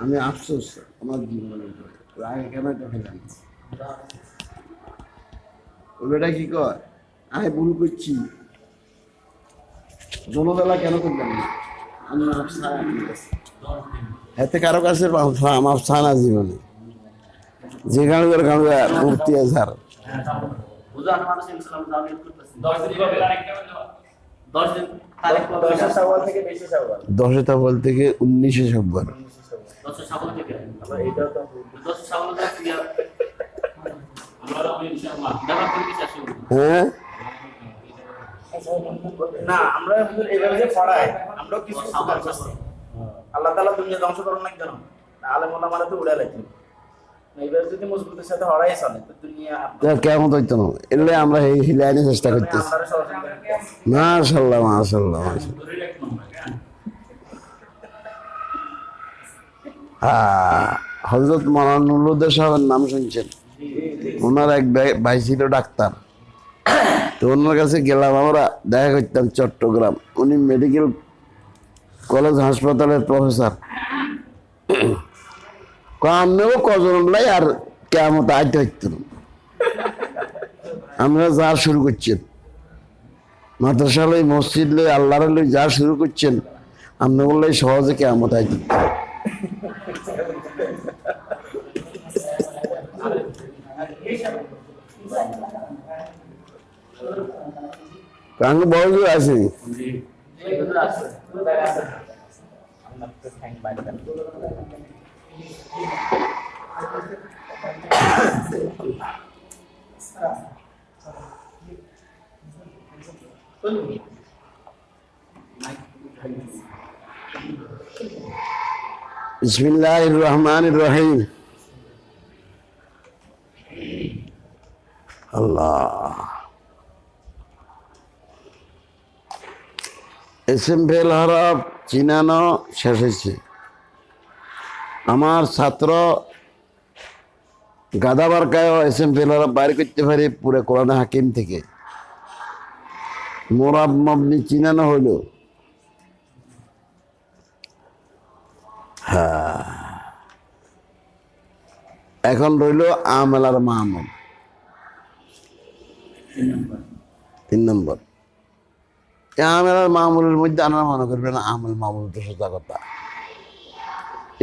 আমি আফসোস আমার জীবনে আগে কেন খেলাম ওটা কি কর আমি ভুল করছি দোনোবেলা কেন করলাম না আমি এতে কারো কাছে আমার সানা জীবনে যে গাড়ুয়ার মূর্তি আছে আর দশে তাবল থেকে 19শে শাওয়াল হ্যাঁ না আমরা এইভাবে যে পড়াই আমরা কিছু আল্লাহ তাআলা দুনিয়া ধ্বংস করেন না কেন আলেম ওলামারা তো উড়ে লাগছে এইভাবে যদি মজবুতের সাথে হড়াই চলে তো দুনিয়া কেমন হইতো না এলে আমরা এই হিলাইনে চেষ্টা করতেছি মাশাআল্লাহ মাশাআল্লাহ হযরত মাওলানা নুরুদ্দিন সাহেবের নাম শুনছেন ওনার এক ভাই ছিল ডাক্তার তো ওনার কাছে গেলাম আমরা দেখা করতাম চট্টগ্রাম উনি মেডিকেল কলেজ হাসপাতালের প্রফেসর আমরাও কজন লাই আর কেমন আইতে হইত আমরা যা শুরু করছেন মাদ্রাসা লই মসজিদ লই আল্লাহর লই যা শুরু করছেন আমরা বললে সহজে কেমন আইতে কাঙ্গ বড় আছে বিসমিল্লাহির রহমানির রহিম আল্লাহ এসএমভেল হরফ চিনানো শেষ হয়েছে আমার ছাত্র গাদাবারকায় এসএমভেল হরফ বাইর করতে পারে পুরো কোরআন হাকিম থেকে মোরাব মবনি চিনানো হইল হ্যাঁ এখন রইল আমল আর মামুল 3 নম্বর আমল আর মামুলের মধ্যে আপনারা মনে করবেন আমল মামুল তো সোজা কথা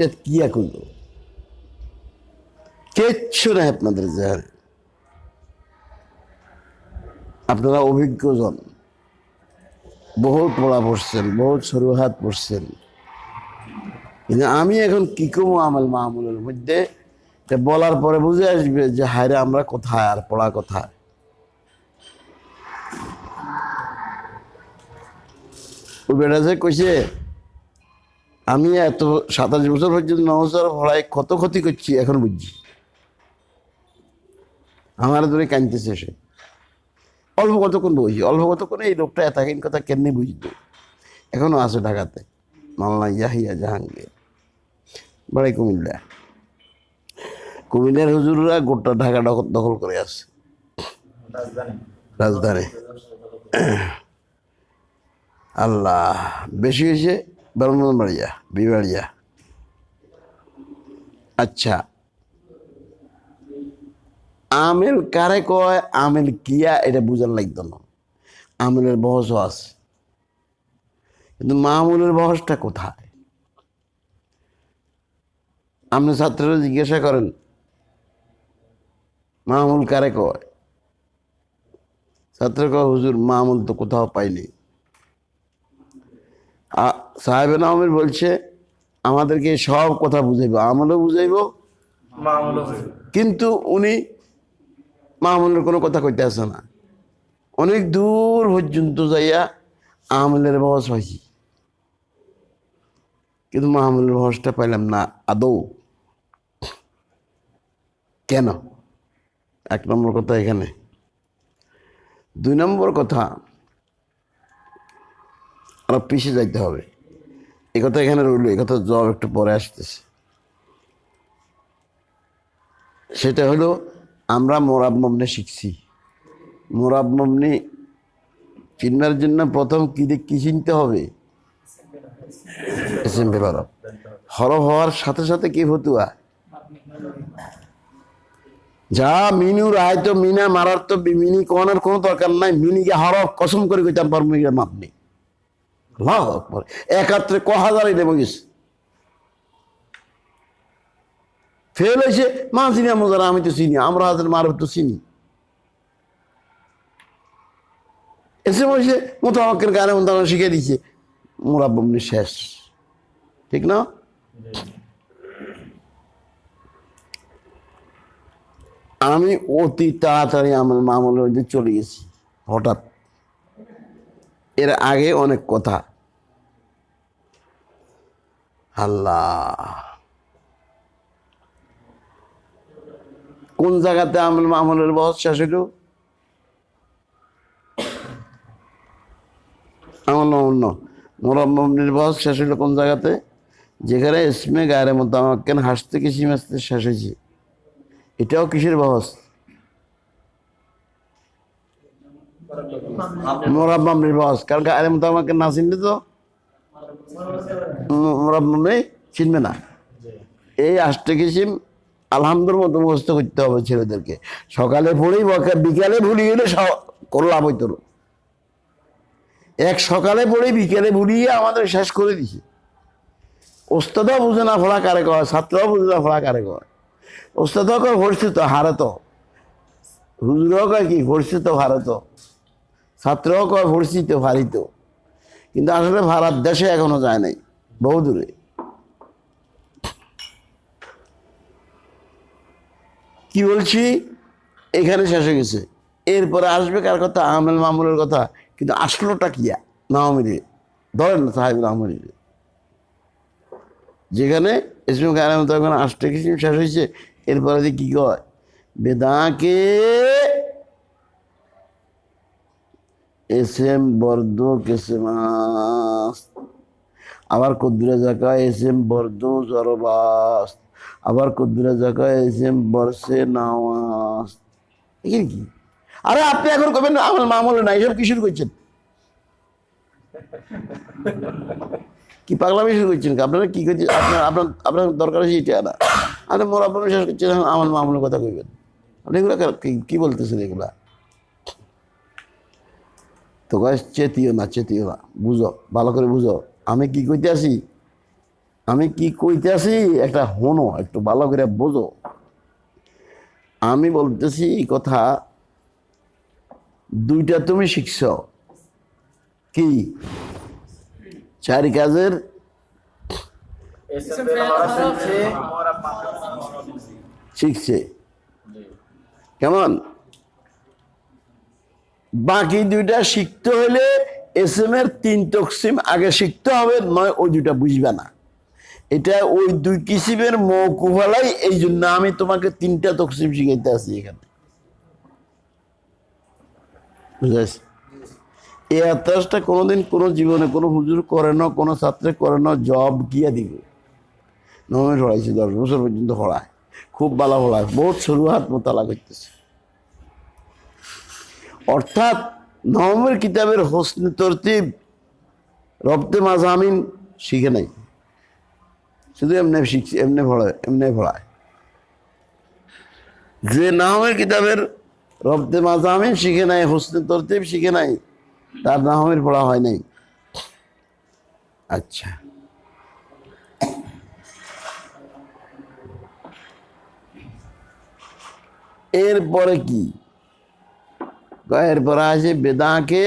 এ কি করল কিচ্ছু নাই আপনাদের জেহারে আপনারা অভিজ্ঞজন বহুত পড়া পড়ছেন বহুত সরুহাত পড়ছেন কিন্তু আমি এখন কি করবো আমল মামুলের মধ্যে বলার পরে বুঝে আসবে যে হায়রে আমরা কোথায় আর পড়া কোথায় ও বেটা যে কইছে আমি এত 27 বছর পর্যন্ত নবছর পড়ায় কত ক্ষতি করছি এখন বুঝছি আমার ধরে কাঁদতেছে সে অল্প কতক্ষণ বসি অল্প কতক্ষণ এই লোকটা এতক্ষণ কথা কেমনি বুঝতো এখনো আছে ঢাকাতে মাওলানা ইয়াহিয়া জাহাঙ্গীর বাড়ি কুমিল্লার হুজুররা গোটা ঢাকা দখল করে আছে রাজধানী আল্লাহ বেশি হয়েছে ব্রাহ্মণবাড়িয়া বিবাড়িয়া আচ্ছা আমেল কারে কয় আমেল কিয়া এটা বুঝার লাগতো না আমেলের বহসও আছে কিন্তু মামুলের বহসটা কোথায় আপনি ছাত্ররা জিজ্ঞাসা করেন মামুল কারে কয় ছাত্র কয় হুজুর মামুল তো কোথাও পাইনি সাহেবেন আহমেদ বলছে আমাদেরকে সব কথা বুঝাইব আমলও বুঝাইব কিন্তু উনি মামুলের কোনো কথা কইতে আসে না অনেক দূর পর্যন্ত যাইয়া আমলের বহস পাইছি কিন্তু মামুলের বহসটা পাইলাম না আদৌ কেন 1 নম্বর কথা এখানে 2 নম্বর কথা আরো পিছিয়ে যাইতে হবে এই কথা এখানে রইল এই কথা জবাব একটু পরে আসতেছে সেটা হলো আমরা মোরাব মমনে শিখছি। মোরাব মমনি চিনবার জন্য প্রথম কি চিনতে হবে? এসএম পেপার হরফ হওয়ার সাথে সাথে কি ফতুয়া যা মিনুর আয় তো মিনা মারার তো মিনি কোয়ানোর কোনো দরকার নাই। মিনিকে হরফ কসম করে কইতাম পারবো মাপ নেই। একাত্রে হাজারই দেবো গেছে ফেল হয়েছে মা চিনি মজারা আমি তো চিনি আমরা হাজার মারব তো চিনি এসে বসে মতো আমাকে গানে মতো শিখে দিচ্ছে মোরাব্বমনি শেষ। ঠিক না? আমি অতি তাড়াতাড়ি আমার মামলের মধ্যে চলে গেছি হঠাৎ। এর আগে অনেক কথা আল্লাহ কোন জায়গাতে আমার মামলের বয়স শেষ হইল? আমার অন্য মোরাব্বমনির বয়স শেষ হইল কোন জায়গাতে? যেখানে ইসমে গায়ের মতো আমার কেন হাসতে কিসি মাসতে শেষ হয়েছে। এটাও কিসের বহস? মোরাব্বমনির বহস। কারণ গায়ের মতো আমাকে না চিনলে তো মোরাব্বমনি চিনবে না। এই আষ্টে কিসিম আলহামদুর মতো মুখস্থ করতে হবে ছেলেদেরকে। সকালে পড়েই বিকালে ভুলি গেলে লাভ হইত। এক সকালে পড়ে বিকেলে ভুলিয়ে আমাদের শেষ করে দিছে। ওস্তাদও বুঝে না ফলা কারে কয়, ছাত্রও বুঝে না ফলা কারে কয়। ওস্তাদও কয় পড়ছি তো হারে তো, হুজুরও কয় কি পড়ছি তো ভারে তো, ছাত্রও কয় পড়ছি তো ভারি তো। কিন্তু আসলে ভারত দেশে এখনো যায় নাই, বহু দূরে। কি বলছি? এখানে শেষ হয়ে গেছে। এরপরে আসবে কার কথা? আমেল মামুলের কথা। কিন্তু আসলোটা কিয়া নাহমিরে ধরেন না সাহেব নাহমিরে, যেখানে ইসমে গায়ের মতো এখন আষ্টে কিসিম শেষ হয়েছে। এরপরে যে কি কয়? বেদাকে এসএম বর্দ কেসেমাস, আবার কদ্দুরা জায়গায় এসএম বর্দ জরবাস, আবার কদ্দুরা জায়গায় এসএম বর্ষে নাওয়াস। এখানে কি? আরে আপনি এখন কবেন আমার মামলে না, এইসব কি শুরু করছেন? কি পাগলামি শুরু করছেন? আপনারা কি করছেন? আপনার দরকার হচ্ছে এটা না। আরে মোরাব্বম শেষ করছেন, আমার মামলের কথা কইবেন। আপনি এগুলো কি বলতেছেন এগুলা? তো কয় চেতিও না, বুঝো, ভালো করে বুঝো আমি কি কইতে আসি। একটা হনো, একটু ভালো করে বোঝো। আমি বলতেছি এই কথা দুইটা তুমি শিখছ। কি? চারি কাজের শিখছে। কেমন? বাকি দুইটা শিখতে হলে এসএম এর 3 তকসিম আগে শিখতে হবে, নয় ওই দুইটা বুঝবে না। এটা ওই 2 কিসিমের মৌকুফালাই। এই জন্য আমি তোমাকে 3টা তকসিম শিখাইতে আসি এখানে। বুঝাইছি? এই আত্মাসটা কোনোদিন কোনো জীবনে কোনো হুজুর করে না, কোনো ছাত্রে করে না। জব গিয়া দিবে নমের পড়াইছে, 10 বছর পর্যন্ত পড়ায়, খুব ভালো পড়ায়, বহুত সরুহাত মোতালা করতেছে। অর্থাৎ নবমের কিতাবের হোসনে তরতিব রব্তে মাজামিন শিখে নাই, শুধু এমনি শিখছে, এমনি পড়ায়। যে নাহমের কিতাবের রব্তে মাজামিন শিখে নাই, হোসনে তরতিব শিখে নাই, তার নাহমের পড়া হয় নাই। আচ্ছা, এরপরে কি? এরপরে আছে বেদাকে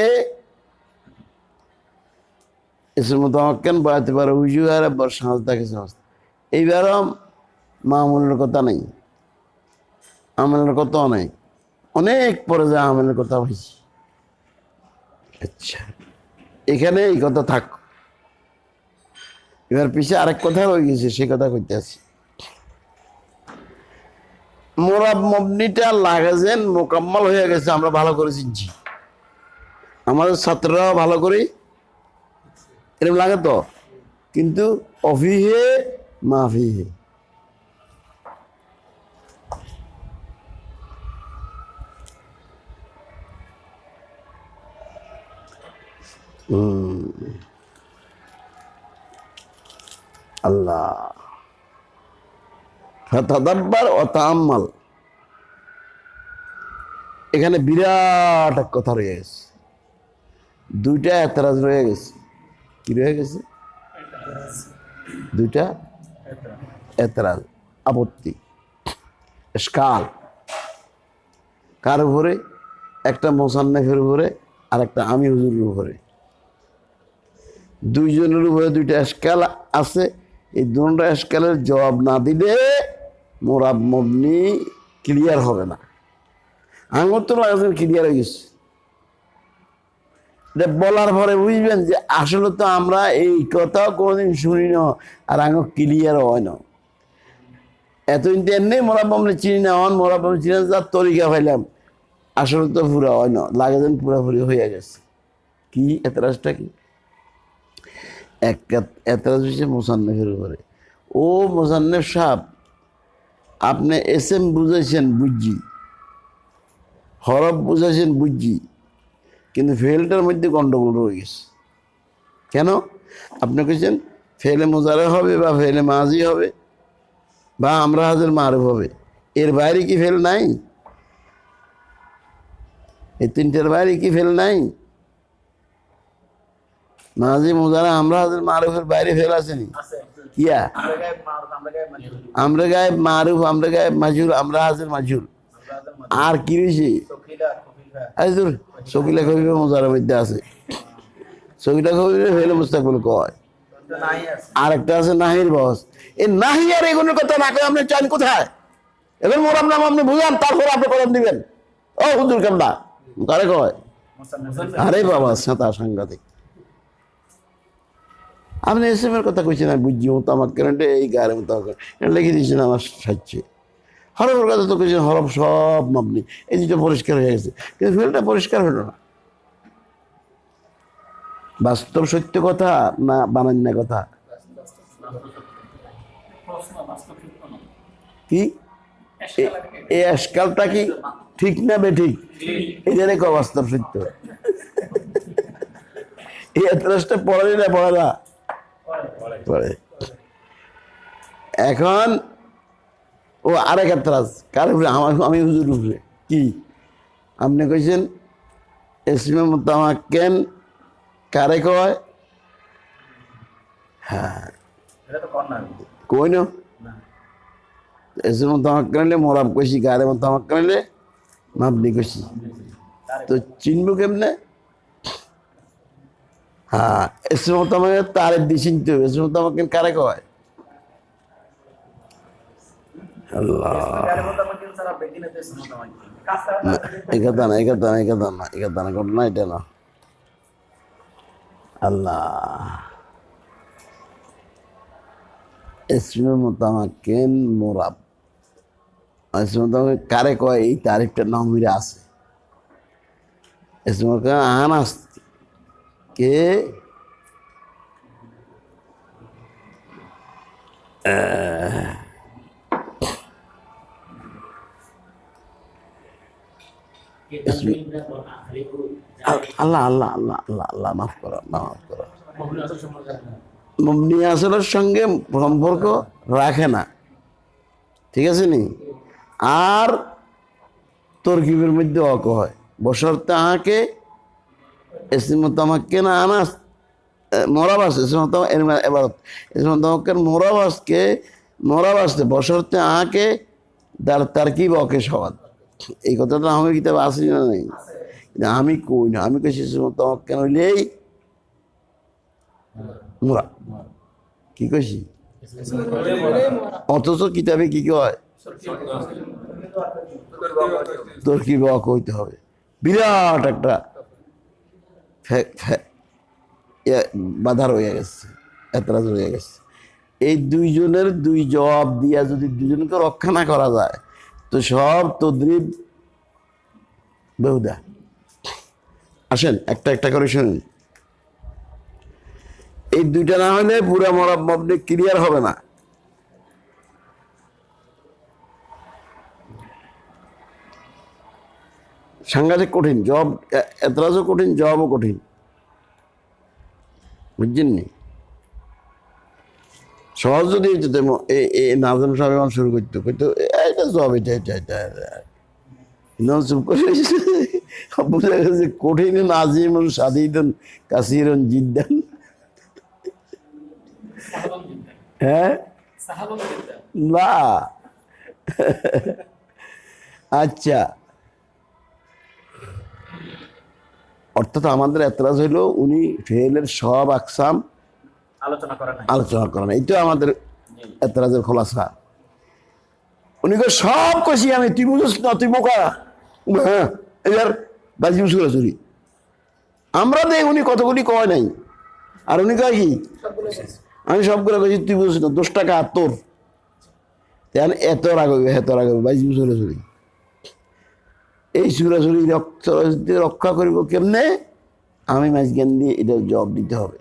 এসে মতন বাড়াতে পারে উজু আর সাহসদাকে সাহস। এইবারও মামুলের কথা নেই, আমলের কথাও নেই, অনেক পরে যা আমলের কথা হয়েছে। আচ্ছা, এখানে এই কথা থাক। এবার পিছিয়ে আরেক কথা রয়ে গেছে, সে কথা কইতে আছি। মোরাব্বমনিটা লাগাছেন মোকাম্মল হয়ে গেছে, আমরা ভালো করে চিনছি, আমাদের ছাত্ররাও ভালো করে এরকম লাগে তো। কিন্তু অফিহে মাফিহে আল্লাহ ফাতাদাব্বার ও তাআম্মাল, এখানে বিরাট এক কথা রয়ে গেছে, দুইটা এতরাজ রয়ে গেছে। কি রয়ে গেছে? দুইটা এতরাজ, আপত্তি, ইশকাল। কার উপরে? একটা মুসান্নিফের উপরে আর একটা আমি হুজুরের উপরে। দুইজনের উপরে দুইটা ইশকাল আছে। এই দুটো ইশকালের জবাব না দিলে মোরাব মবনি ক্লিয়ার হবে না। আঙুর তো লাগছেন ক্লিয়ার হয়ে গেছে। এটা বলার পরে বুঝবেন যে আসলে তো আমরা এই কথাও কোনোদিন শুনি না, আর আঙুর ক্লিয়ার হয় না। এতদিন তো এমনি মোরাব মবনি চিনি না, হন মোরাব মবনি চিনি না, যার তরিকা পাইলাম আসলে তো পুরা হয় না, লাগে যেন পুরাপুরি হয়ে গেছে। কি এতরাজটা কি? এতরাজ হচ্ছে মুসান্নিফের উপরে। ও মুসান্নিফ সাহেব, আপনি এসএম বুঝেছেন বুঝছি, হরফ বুঝেছেন বুঝছি, কিন্তু ফেলটার মধ্যে গন্ডগোল রয়ে গেছে। কেন? আপনি কেছেন ফেলে মুজারে হবে বা ফেলে মাজি হবে বা আমরা হাজের মারুফ হবে, এর বাইরে কি ফেল নাই? এই তিনটের বাইরে কি ফেল নাই? মাঝি মুজারা আমরা হাজের মারুফের বাইরে ফেল আসেনি? কিয়া আমরা গায়ে মারুফ, আমরা গায়ে মাজুর, আমরা হাজের মাজুর। আর কি রয়েছে? শকিলা খবিবে মুজারার মধ্যে আছে। শকিলা খবিবে ফেলে মুস্তাকবিল কয়। আর একটা আছে নাহির বস। এই নাহি আর এগুলোর কথা না কয়ে আপনি চান কোথায়? এখন মোরাম নাম আপনি বুঝান, তারপর আপনি কলম দিবেন। ও হুজুর কামলা কারে কয়? আরে বাবা সাঁতা সাংঘাতিক। আপনি এসএম এর কথা কইছেন, আমি বুঝছি মতো আমার কারেন্টে এই গায়ের মতো লিখে দিয়েছেন আমার সাহায্যে। হরফের কথা তো কইছেন, হরফ সব মাপনি, এই যেটা পরিষ্কার হয়ে গেছে, কিন্তু ফেলটা পরিষ্কার হলো না। বাস্তব সত্য কথা না বানান্য কথা? কি এই আজকালটা কি ঠিক না বেঠিক? এই জন্য বাস্তব সত্য। এই এতরাজটা পড়ে না পড়ে না পড়ে। এখন ও আরেক এতরাজ কার উপরে? আমি হুজুর উপরে। কি আপনি কইছেন ইসমে মুতামাক্কিন কারে কয়? হ্যাঁ কই না, ইসমে মুতামাক্কিন মোরাব কইছি, গারে মুতামাক্কিন মাবনি কইছি, তো চিনবো কেমনে? হ্যাঁ ইসমে মুতামাক্কিন তারিফ দিয়ে চিনতে হবে। ইসমে মুতামাক্কিন কারে কয়? আল্লাহ ঘটনা এটা না। আল্লাহ ইসমে মুতামাক্কিন মোরাব, ইসমে মুতামাক্কিন কারে কয়? এই তারিফটা নামিরে আছে। ইসমে মুতামাক্কিন আনাস কে আল্লাহ আল্লাহ আল্লাহ আল্লাহ আল্লাহ মাফ করো, মাফ করো। মবনি আসলের সঙ্গে সম্পর্ক রাখে না, ঠিক আছে নি? আর তরকিবের মধ্যে অক হয় বশর্তে আঁকে ইসমে মুতামাক্কিন আনাস মোরাব আছে। এবারত ইসমে মুতামাক্কিন মোরাব আসকে মোরাব আসতে বশর্তে আঁকে তারকিব অকে সবাদ। এই কথাটা আমার কিতাবে আসি না নেই, আমি কই না। আমি কইছি মুতামাক্কিন হইলেই মোরা। কি কইছি? অথচ কিতাবে কি কয়? তরকিব অক হইতে হবে। বিরাট একটা বাধা রয়ে গেছে, এতরাজ রয়ে গেছে। এই দুইজনের দুই জবাব দিয়া যদি দুজনকে রক্ষা না করা যায় তো সব তদ্রিব বেহুদা। আসেন একটা একটা করে শুনুন। এই দুইটা না হলে পুরা মোরাব মবনি ক্লিয়ার হবে না। সাংঘাতিক কঠিন জবাব, এতরাজও কঠিন, জবাবও কঠিন। বুঝছেন নি? সহজ যদি হইতো এই নাজম সাহেব এখন শুরু করতো কইতো এটা জব এটা চুপ করে বোঝা গেছে কঠিন নাজিমুন সাদিদুন কাসিরুন জিদ্দান। হ্যাঁ না আচ্ছা, অর্থাৎ আমাদের এতরাজ হইলো উনি ফেলের সব আকসাম আলোচনা করেন, এইটা আমাদের এতরাজের খোলাসা। উনি সব কষি আমি, তুই বুঝিস না, তুই বোকা। হ্যাঁ এবার বাজি চুরি আমরা দেখ উনি কতগুলি কয় নাই, আর উনি কয় কি আমি সবগুলো কইছি, তুই বুঝিস না, 10 টাকা আর তোর এত রাগ হইবে এত রাগ হইবে বাজি চুরি। এই চুরাচুরি রক্ষা করিব কেমনে? আমি মাঝখান দিয়ে এটা জবাব দিতে হবে।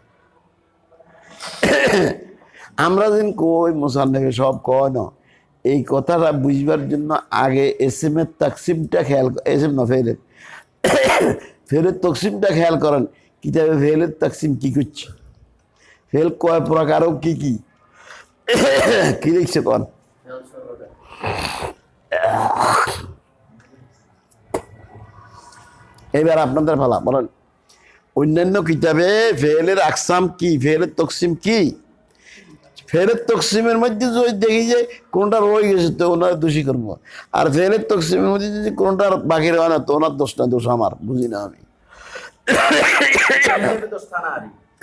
আমরা যেন কই মোসান্নেফে সব কয় না, এই কথাটা বুঝবার জন্য আগে এসএম এর তাকসিমটা খেয়াল, এসএম না ফেলের তকসিমটা খেয়াল করেন। কিতাবে ফেলের তাকসিম কি করছে, ফেল কয় প্রকার ও কি কি কি লিখছে কন। এবার আপনাদের ফালা বলেন, অন্যান্য কিতাবে ফেলের আকসাম কি, ফেলের তকসিম কি? ফেলের তকসিমের মধ্যে যদি দেখি যে কোনটা রয়ে গেছে তো ওনার দোষী করবো, আর ফেলের তকসিমের মধ্যে যদি কোনটা বাকি রয় না তো ওনার দোষ না, দোষ আমার, বুঝি না আমি।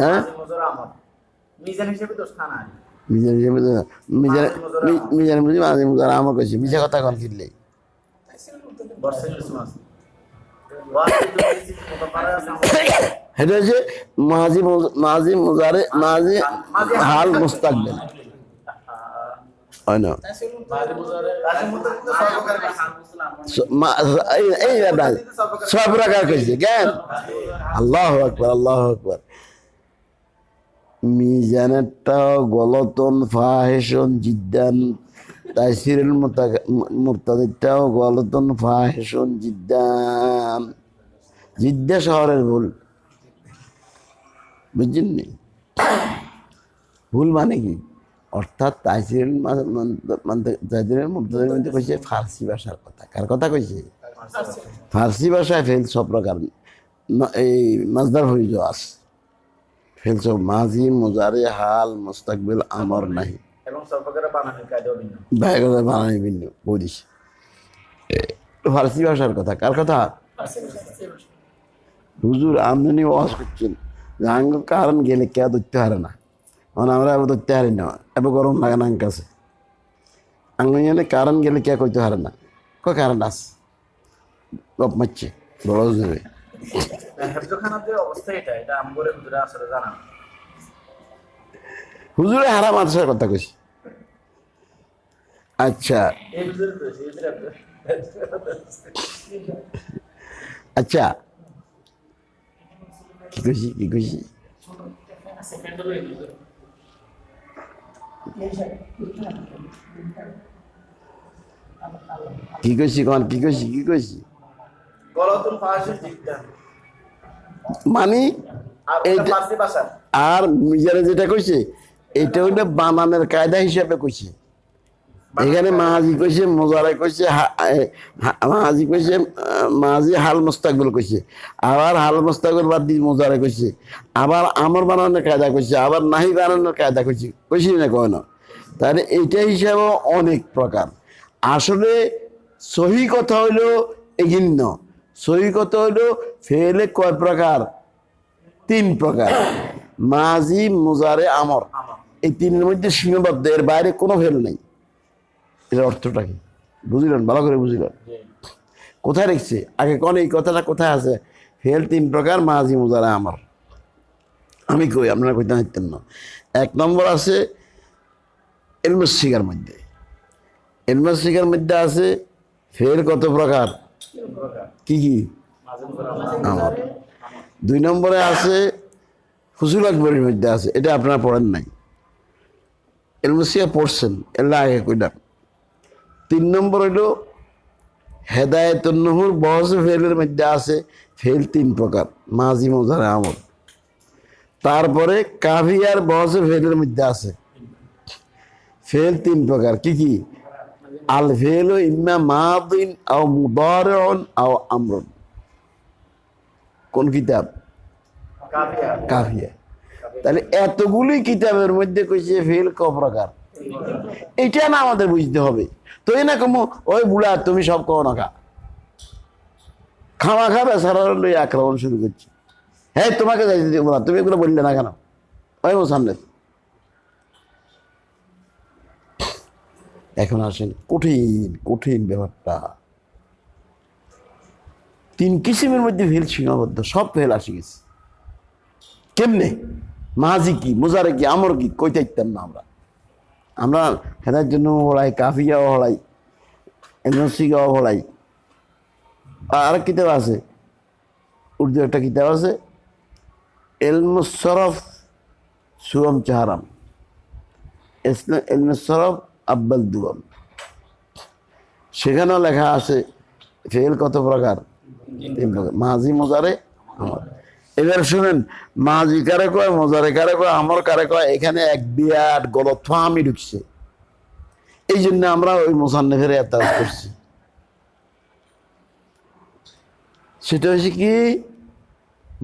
হ্যাঁ মিজান হিসেবে আমার কইছে মিশা কথা কন কিনলে এটা হচ্ছে মাজি মুজারে মাজি হাল মুস্তাকবিল হয় না। সব প্রকার কইছে জ্ঞান। আল্লাহু আকবার আল্লাহু আকবার। মিজানেরটাও গলতন ফাহেশন জিদ্দান, তাইসিরুল মুরতাদিরটাও গলতন ফাহেশন জিদ্দান। জিদ্দা শহরের ভুল, বুঝছেন নি? ভুল মানে কি? অর্থাৎ তাইসিরুল মুরতাদির মধ্যে কইছে ফার্সি ভাষার কথা। কার কথা কইছে? ফার্সি ভাষায় ফেল সব প্রকার এই মাজদার হয়ে যাওয়া আছে, ফেল সব মাজি মুজারে হাল মুস্তাকবিল আমর নাই এবং সব প্রকার বানানের কায়দা ভিন্ন, বানানি ভিন্ন বলিস। ফার্সি ভাষার কথা। কার কথা? হুজুর আমদানি ওয়াজ করছেন আঙ্গ কারণ গেলে কে ধরতে পারে না, মানে আমরা এবার ধরতে পারি না, এবার গরম লাগে না কাছে আঙ্গ গেলে কারণ গেলে কে কইতে পারে না, কয় কারণ আস গপ মারছে বড় হুজুরে। হুজুরে হারাম আসার কথা কইছি। আচ্ছা আচ্ছা কি কইছি কি কইছি কি কইছি কোন কি কইছি কি কইছি মানে আর মিজারে যেটা কইছে এটা হইলে বানানের কায়দা হিসাবে কইছে। এখানে মাহাজি কইছে মোজারে কইছে, মাহাজি কইছে মাহাজি হাল মুস্তাকবিল কইছে, আবার হাল মুস্তাকবিল বাদ দিয়ে মোজারে কইছে, আবার আমর বানানোর কায়দা কইছে, আবার নাহি বানানোর কায়দা কইছে, কইছি না কয় না? তাহলে এইটা হিসাবে অনেক প্রকার। আসলে সহি কথা হইলো এগিন্ন, সহি কথা হইলো ফেলে কয় প্রকার? 3 প্রকার, মাজি মুজারে আমর। এই 3-এর মধ্যে সীমাবদ্ধ, এর বাইরে কোনো ফেল নেই। এর অর্থটা কি বুঝলেন? ভালো করে বুঝলেন? কোথায় লিখছে আগে কোন এই কথাটা কোথায় আছে? ফেল 3 প্রকার, মাজি মুজারে আমর। আমি কই, আপনারা কইতে পারতেন না। 1 নম্বর আছে ইলমুস সিগার মধ্যে, ইলমুস সিগার মধ্যে আছে ফেল কত প্রকার? কি কি? আমর। 2 নম্বরে আছে হুজুর আকবরের মধ্যে আছে, এটা আপনারা পড়েন নাই, ইলমুস সিগার পড়ছেন, এলা আগে কইলাম। 3 নম্বর হইল হেদায়েতুন নুহুর বহস ফেলের মধ্যে আছে ফেল 3 প্রকার, মাজি মুজারে আমর। তারপরে কাফি আর বহসে ফেলের মধ্যে আছে ফেল তিন প্রকার কি কি আল ফেল ইম্মা মাদিন আও মুদারিউন আও আমরুন কোন কিতাব কাফিয়া কাফিয়া তাহলে এতগুলি কিতাবের মধ্যে কইছে ফেল ক প্রকার এটা না আমাদের বুঝতে হবে তো এই না কমো ওই বুড়া তুমি সব কও না খাওয়া খাবে সারা লই আক্রমণ শুরু করছে হ্যাঁ তোমাকে যাইতে দেবো না তুমি এগুলো বললে না কেন ওই সামনে এখন আসেন কঠিন কঠিন ব্যাপারটা তিন কিসিমের মধ্যে ফেল সীমাবদ্ধ সব ফেল আসি গেছে কেমনে মাঝি কি মোজারে কি আমর কি কইতে ইতাম না আমরা হেদার জন্য হলাই কাফিয়াও হলাই এনসিগাও হলাই আর কিতাব আছে উর্দু একটা কিতাব আছে এলমুসরফ সুয়ম চাহারাম এলমুসরফ আব্বাল দুয়াম সেখানেও লেখা আছে ফেল কত প্রকার তিন প্রকার মাঝি মোজারে আমর এবার শুনেন মাঝি কারে কয় মোজারে কারে কয় আমর কারে কয় এখানে এক বিরাট গলতফামি ঢুকছে এই জন্য আমরা ওই মোসান্নেফের এতাজ করছি সেটা হচ্ছে কি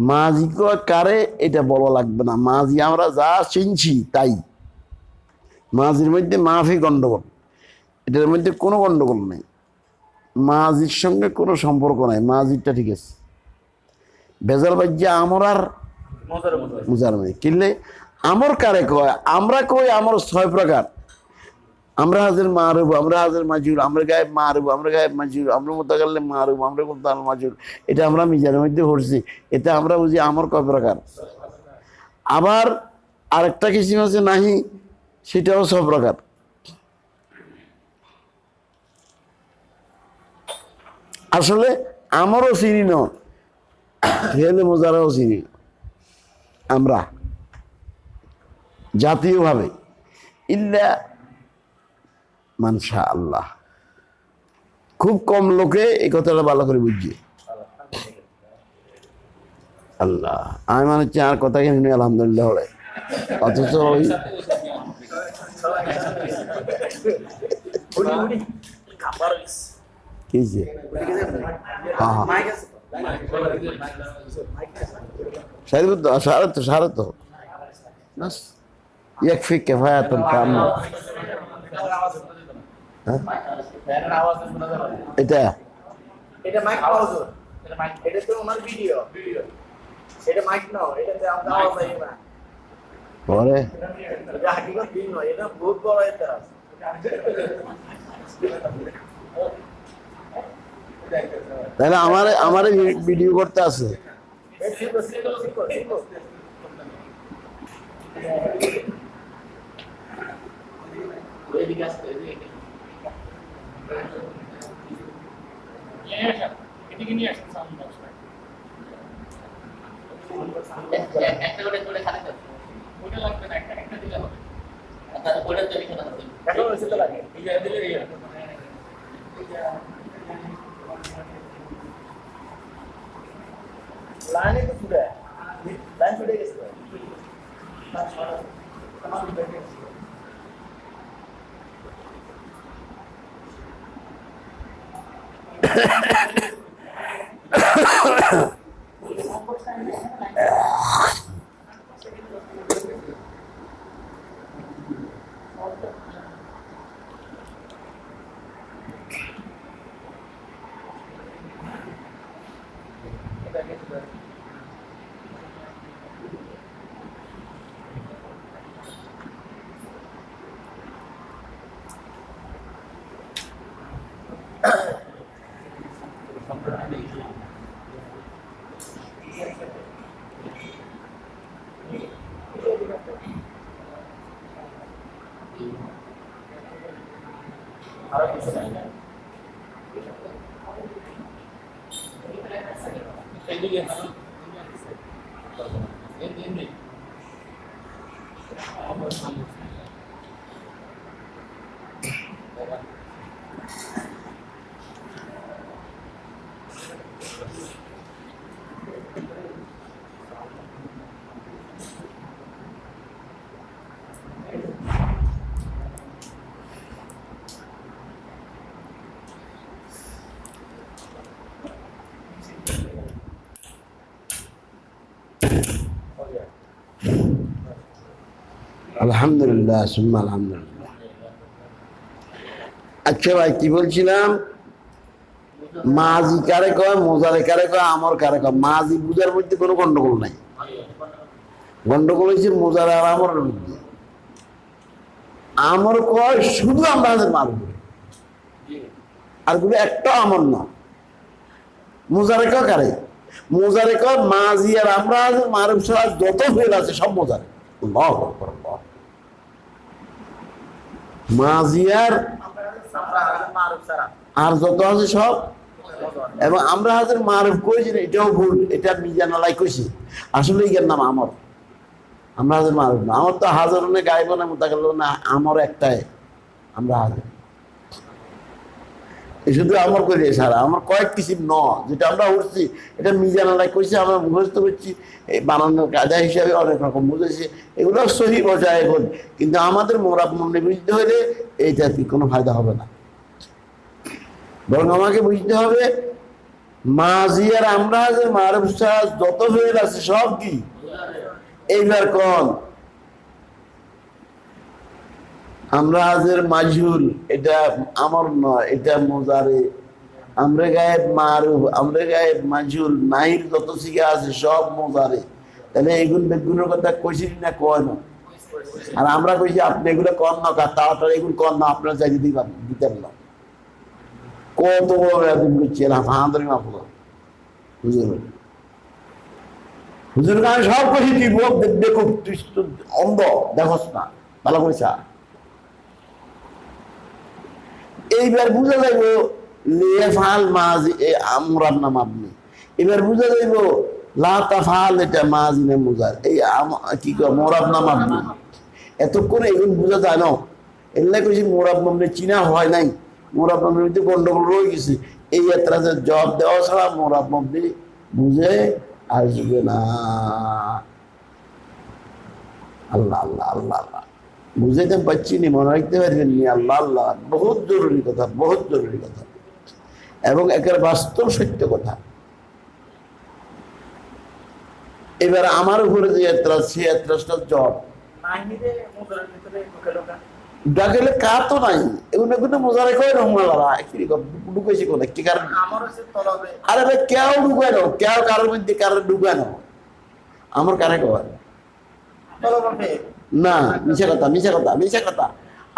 মাঝি কয় কারে এটা বলা লাগবে না মাঝি আমরা যা চিনছি তাই মাঝির মধ্যে মাফি গন্ডগোল এটার মধ্যে কোনো গন্ডগোল নেই মাঝির সঙ্গে কোনো সম্পর্ক নাই মাঝিরটা ঠিক আছে বেজাল বাজ্যা আমর আর মুজার মধ্যে কিনলে আমর কারে কয় আমরা কই আমর ছয় প্রকার আমরা হাজির মারুব আমরা হাজির মাজুর আমরা গায়ে মারুব আমরা গায়ে মাজুর আমরা মোতাকাল্লে মারুব আমরা মোতাল মাজুর এটা আমরা মিজানের মধ্যে পড়ছি এটা আমরা বুঝি আমর কয় প্রকার আবার আরেকটা কিসিম আছে নাহি সেটাও সব প্রকার আসলে আমারও চিনি ন ফেলে মোজারাও চিনি আমরা জাতীয়ভাবে ইল্লা মানশা আল্লাহ খুব কম লোকে এই কথাটা ভালো করে বুঝছে আল্লাহ আমি মানে হচ্ছে আর কথা কিনে আলহামদুলিল্লাহ হলে অথচ ওই কি যে হ্যাঁ হ্যাঁ সারা তো بس يكفي كفاية كاملة এটা এটা মাইক পাওয়া এটা মাইক এটা তো ওনার ভিডিও এটা মাইক নাও এটাতে আমরা আওয়াজ আই না পরে এটা হাকিকত দিন নয় এটা বহুত বড় একটা তাহলে আমারে ভিডিও করতে আছে लाने तो पूरा लाइन छूटे गए আলহামদুলিল্লাহ সুম্মা আলহামদুলিল্লাহ। আচ্ছা ভাই কি বলছিলাম, মাজি কারে কয়, মোজারে কারে কয়, আমর কারে কয়? মাজি বুঝার মধ্যে কোনো গন্ডগোল নাই। গন্ডগোল হয়েছে মোজার আর আমরের মধ্যে। আমর কয় শুধু আমরা মারব, আর গুলো একটা আমর না। মোজারে কয় কারে? মোজারে কয় মাজি আর আমরা মারব ছাড়া যত ফেল আছে সব মোজারে। আল্লাহু আকবার, আল্লাহ। মাজি আর যত আছে সব, এবং আমরা হাজার মারুফ করেছি এটাও ভুল, এটা মিজানালাই কইছি, আসলে এর নাম আমর। আমরা হাজার মারুফ না, আমার তো হাজার গাইব না মোতাকাল না, আমর একটাই, আমরা হাজার। শুধু আমর করে সারা আমার কয়েক কিসিম ন, যেটা আমরা উঠছি এটা মিজানালাই কইছি, আমরা মুখস্থ করছি, এই বানানোর কাজা হিসাবে অনেক রকম বুঝেছি, এগুলো সহি বজায় এখন। কিন্তু আমাদের মোরাব মনে বুঝতে হলে এইটা কোনো ফায়দা হবে না, বরং আমাকে বুঝতে হবে মাজি আর আমরা যে মারুফ ছাড়া যত ফেল আছে সব কি। এইবার কোন আমরা হাজের মাজহুল, এটা আমর নয়, এটা মোজারে। আমরা গায়েব মারুফ, আমরা গায়েব মাজহুল, নাহির যত শিখা আছে সব মোজারে। তাহলে এগুলো বেগুনের কথা কইছি না, কয় না? আর আমরা কইছি আপনি এগুলো কর না, তাড়াতাড়ি এগুলো কর না, আপনার চাই দিতেন না। কত বড় একদিন করছি ফাঁদরি মাফল হুজুর, হুজুর আমি সব কইছি, তুই বোধ দেখো, তুই অন্ধ দেখোস না, ভালো করেছা। এইবার বুঝা যাইব লেফাল মাজি আমরার নাম আপনি, এবার বুঝা যাইব লাতাফাল এটা মাজি না মুজার, এই কি কয় মোরাব নাম আপনি। এতক্ষণ এগুলো বুঝা যায় না, এগুলা কইছি মোরাব নামে চিনা হয় নাই, মোরাব নামের মধ্যে গন্ডগোল রয়ে গেছে। এই এতরাজের জবাব দেওয়া ছাড়া মোরাব নামে বুঝে আসবে না। আল্লাহ আল্লাহ আল্লাহ আল্লাহ, বুঝাইতে পারছি নি, মনে রাখতে পারবেন নি। আল্লাহ আল্লাহ, বহুত জরুরি কথা, বহুত জরুরি কথা, এবং একের বাস্তব সত্য কথা। এবার আমার উপরে যে এতরাজ, সে এতরাজটা জব ডাকেলে কা তো নাই, এগুলো কিন্তু মোজারে কয় রহমালারা ঢুকেছি কোন কি কারণ। আরে ভাই কেউ ঢুকায় না, কেউ কারোর মধ্যে কারো ঢুকায় না, আমার কারে কয় না, মিশা কথা, মিশা কথা, মিশা কথা।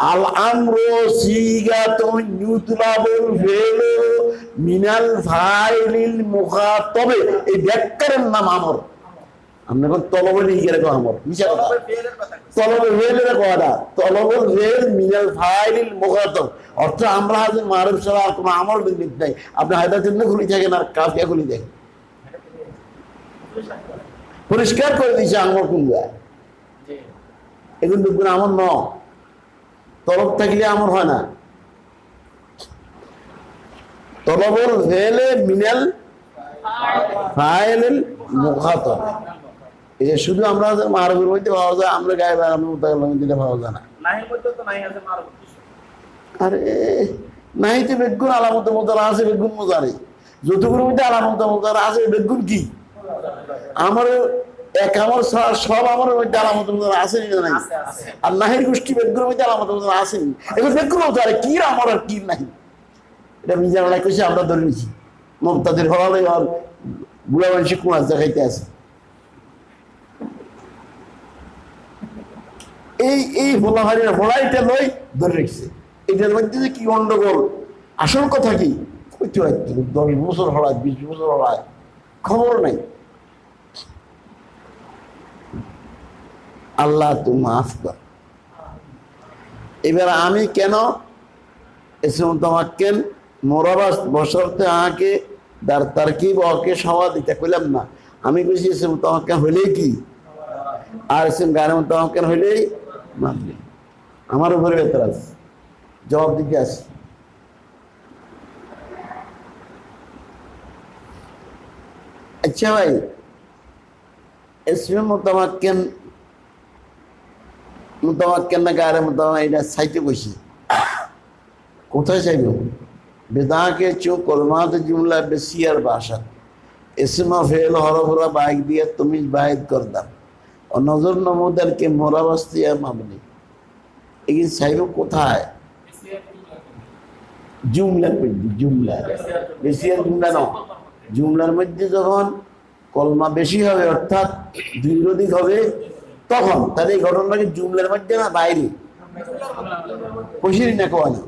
আল আমরু সিগাতুন ইউতলাবুল ফিলু মিনাল ফাইলিল মুখাতাবে, এই ব্যাকরণ নাম আমর। আমরা কোন তলবে নিয়ে গেলে আমর, মিশা কথা। তলবে ফেলের কথা, তলবুল ফিল মিনাল ফাইলিল মুখাতাব, অর্থ আমরা আজ মারুফ ছাড়া আর কোনো আমর বিন্দু নাই। আপনি হায়দার জন্য খুলি থাকেন আর কাফিয়া খুলি দেখেন, পরিষ্কার করে দিয়েছে আমর খুলবে। এগুলো দেখবেন আমর ন, তলব থাকলে আমর হয় না। তলবুল ফেলে মিনাল ফাইলিল মুখাতাব, এই যে শুধু আমরা মারুফের মধ্যে পাওয়া যায়, আমরা গায়ে বেড়ানোর মধ্যে পাওয়া যায় না। আরে নাই তো বেগুন আলামত মোজারা আছে, বেগুন মোজারে যতগুলোর মধ্যে আলামত মোজারা আছে, বেগুন কি আমার এক আমর সব আমার মধ্যে আলামত মোজারা আছে নাই? আর নাহির গোষ্ঠী বেগুনের মধ্যে আলামত মোজারা আসেনি। এবার বেগুন মোজারে কি আমার আর কি নাই, এটা মিজান কইছে, আমরা ধরে নিছি। মুক্তাদের হওয়ালে আর বুড়া মানুষের কুমার দেখাইতে আছে। এই হোলাইটা লই ধরে রেখেছে। এটার মধ্যে যে কি গন্ডগোল, আসল কথা কি 10 বছর হলায়, 20 বছর হলায়, খবর নাই। আল্লাহ তুমি মাফ কর। এবার আমি কেন তোমাকে মোরাবাস বসরতে আঁকে তার কি ওকে সওয়া দিতে কইলাম না, আমি কইছি তোমাকে হইলেই কি, আর গানের তোমাকে হইলেই মানলি। আমার উপরে এতরাজ জবাব দিতে আসি। আচ্ছা ভাই, এসমে মোতামাক্কেন না গায়ে মোতামা এটা চাইতে কইছি, কোথায় চাইব? বেদাকে চোখ কলমাত জুমলা বেশি আর বাসা, এসমা ফেল হরফরা বাইক দিয়ে তুমি বাহিদ করদাম, নজর নমুদারকে মোরাবাস্তিয়া মামনি এই সাইব কোথায় জুমলার মধ্যে জুমলা বেশি আর জুমলা ন জুমলার মধ্যে যখন কলমা বেশি হবে অর্থাৎ দুই অধিক হবে তখন তাহলে এই ঘটনাটাকে জুমলার মধ্যে না বাইরে কইসিনি না কোয়ানি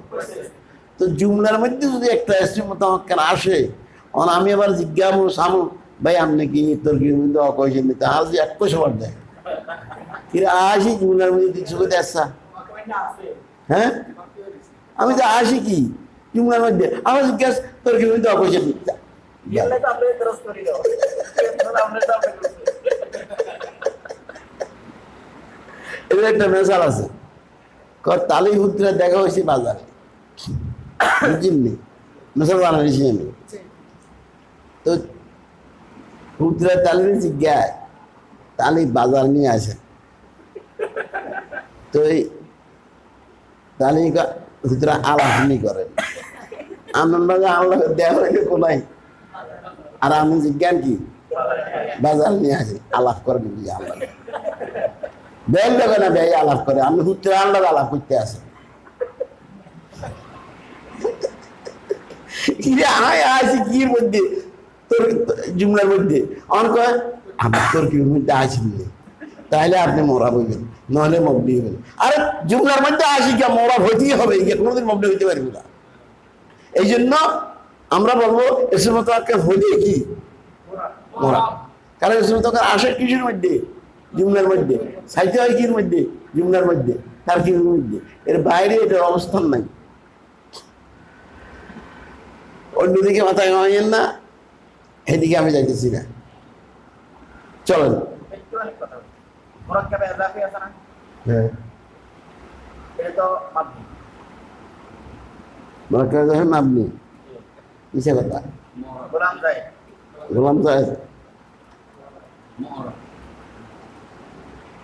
তো জুমলার মধ্যে যদি একটা এসি মোতামক্কান আসে অন আমি আবার জিজ্ঞাসা সামু ভাই আপনি কি তোর কি মধ্যে অকয়েছেন তা আজ এক পয়সা বার দেয় কিরে আসি জুমলার মধ্যে দিচ্ছ কোথায় আসা হ্যাঁ আমি তো আসি কি জুমলার মধ্যে আমার জিজ্ঞাসা তোর কি মধ্যে অকয়েছেন এবার একটা মেসাল আছে তালি হুদ্রা দেখা হয়েছে বাজারে বুঝলি মেসাল বানাইছি আমি তো হুদ্রা তালি জিজ্ঞায় তালি বাজার নিয়ে আসে তো এই তালি হুদ্রা আলাপনি করেন আনন্দ আল্লাহ দেওয়া হইলে কোনাই আর আমি জিজ্ঞান কি বাজার নিয়ে আসি আলাপ করেন আল্লাহ বেল দেবে না বেই আলাপ করে আমি হুত্রে আল্লাহ আলাপ করতে আসি আসি কির মধ্যে তোর জুমলার মধ্যে আমার কয় আমার তোর কির মধ্যে আসিনি তাহলে আপনি মোরা বলবেন নাহলে মবনি হবেন আরে জুমলার মধ্যে আসি কে মোরা হতেই হবে কোনোদিন মবনি হইতে পারবি না এই জন্য আমরা বলবো এসে মতো হলে কি মোরা কারণ এসে মতো আসে কিছুর মধ্যে জুমলার মধ্যে সাইতে হয় কির মধ্যে জুমলার মধ্যে তার কির মধ্যে এর বাইরে এটার অবস্থান নাই অন্যদিকে মাথায় গামাইয়েন না এদিকে আমি যাইতেছি না চলেন হ্যাঁ আপনি কিসে কথা গোলাম সাহেব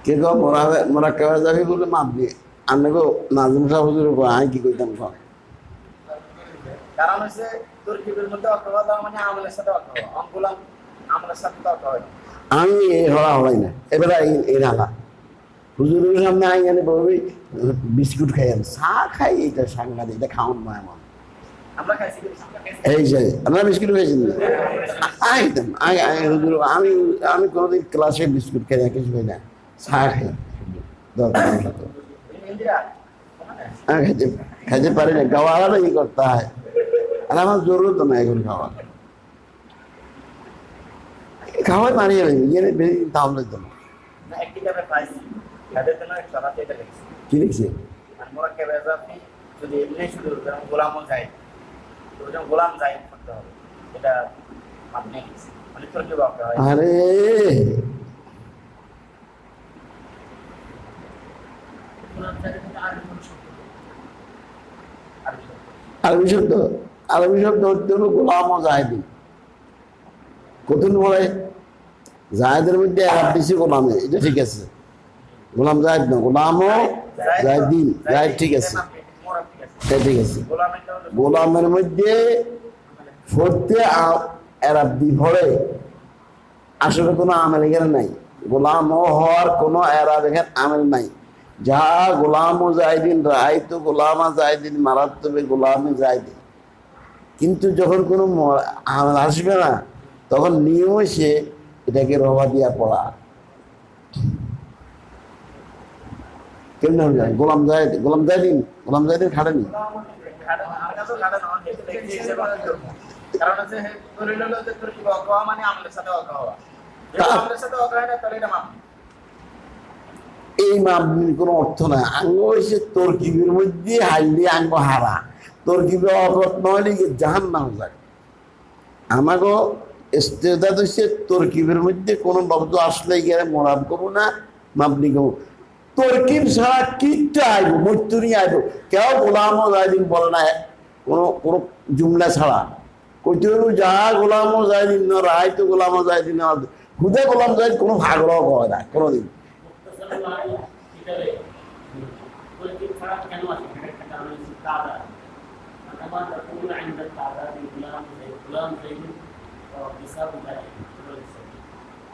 কে গো মোরাক্কাবে যাবি বলে মাপবি আমি গো নাজিম সাহেব হুজুর আমি কি কইতাম কম কারণ হচ্ছে তুর্কিদের মধ্যে অকবা দেওয়া মানে আমলের সাথে অকবা অঙ্গুলাম আমলের সাথে অকবা হয় আমি এই হড়া হড়াই না এবারে এই রাখা হুজুরের সামনে আই এনে বলবি বিস্কুট খাই আমি চা খাই এটা সাংঘাতিক এটা খাওয়ান না এমন আমরা খাইছি এই যে আপনারা বিস্কুট খাইছেন একদম হুজুর আমি কোনোদিন ক্লাসে বিস্কুট খাই না কিছু খাই না চা খাই দরকার খাইতে পারি না গাওয়ারা ই করতে হয় আর আমার জরুরত না এখন খাওয়াই মানিয়ে গেলে বেশি দাম লাগতো না কি লিখছে যদি এমনি শুধু গোলামও যায় গোলাম যায় করতে হবে এটা আপনি মানে তোর কি বাবা হয় আরে আরবি শব্দ হচ্ছে হলো গোলাম ও জাহেদি কতদিন বলে জাহেদের মধ্যে বেশি গোলামে এটা ঠিক আছে গোলাম জাহেদ না গোলাম ও জাহেদিন জাহেদ ঠিক আছে ঠিক আছে গোলামের মধ্যে ফোরতে এরা বিভরে আসলে কোনো আমেল এখানে নাই গোলাম হওয়ার কোনো এরা এখানে আমেল নাই যা গোলাম ও জাহিদিন রায় তো গোলামা জাহিদিন মারাত্মবে গোলামে জাহিদিন কিন্তু যখন কোনো আমেল আসবে না তখন নিয়ম এসে এটাকে রবা দিয়া পড়া কেমন হয়ে যায় গোলাম জাহিদিন খাটেনি কারণ হচ্ছে মানে আমলের সাথে এই মাপনির কোনো অর্থ নাই আঙ্গ হয়েছে তরকিবের মধ্যে হাইলে আঙ্গ হারা তরকিবের অপরাধ নইলে জাহান নাম যায় আমাকে ইস্তেদাদ হচ্ছে তরকিবের মধ্যে কোনো শব্দ আসলে গেলে মোরাব করবো না মাপনি করবো তরকিব ছাড়া কিটা আইব মৃত্যুরি আইব কেউ গোলাম জাহিদিন বলে না কোনো জুমলা ছাড়া কইতে হলো যা গোলাম জাহিদিন না রায় তো গোলাম জাহিদিন হুদে গোলাম জাহিদ কোনো ভাগড় হয় না কোনোদিন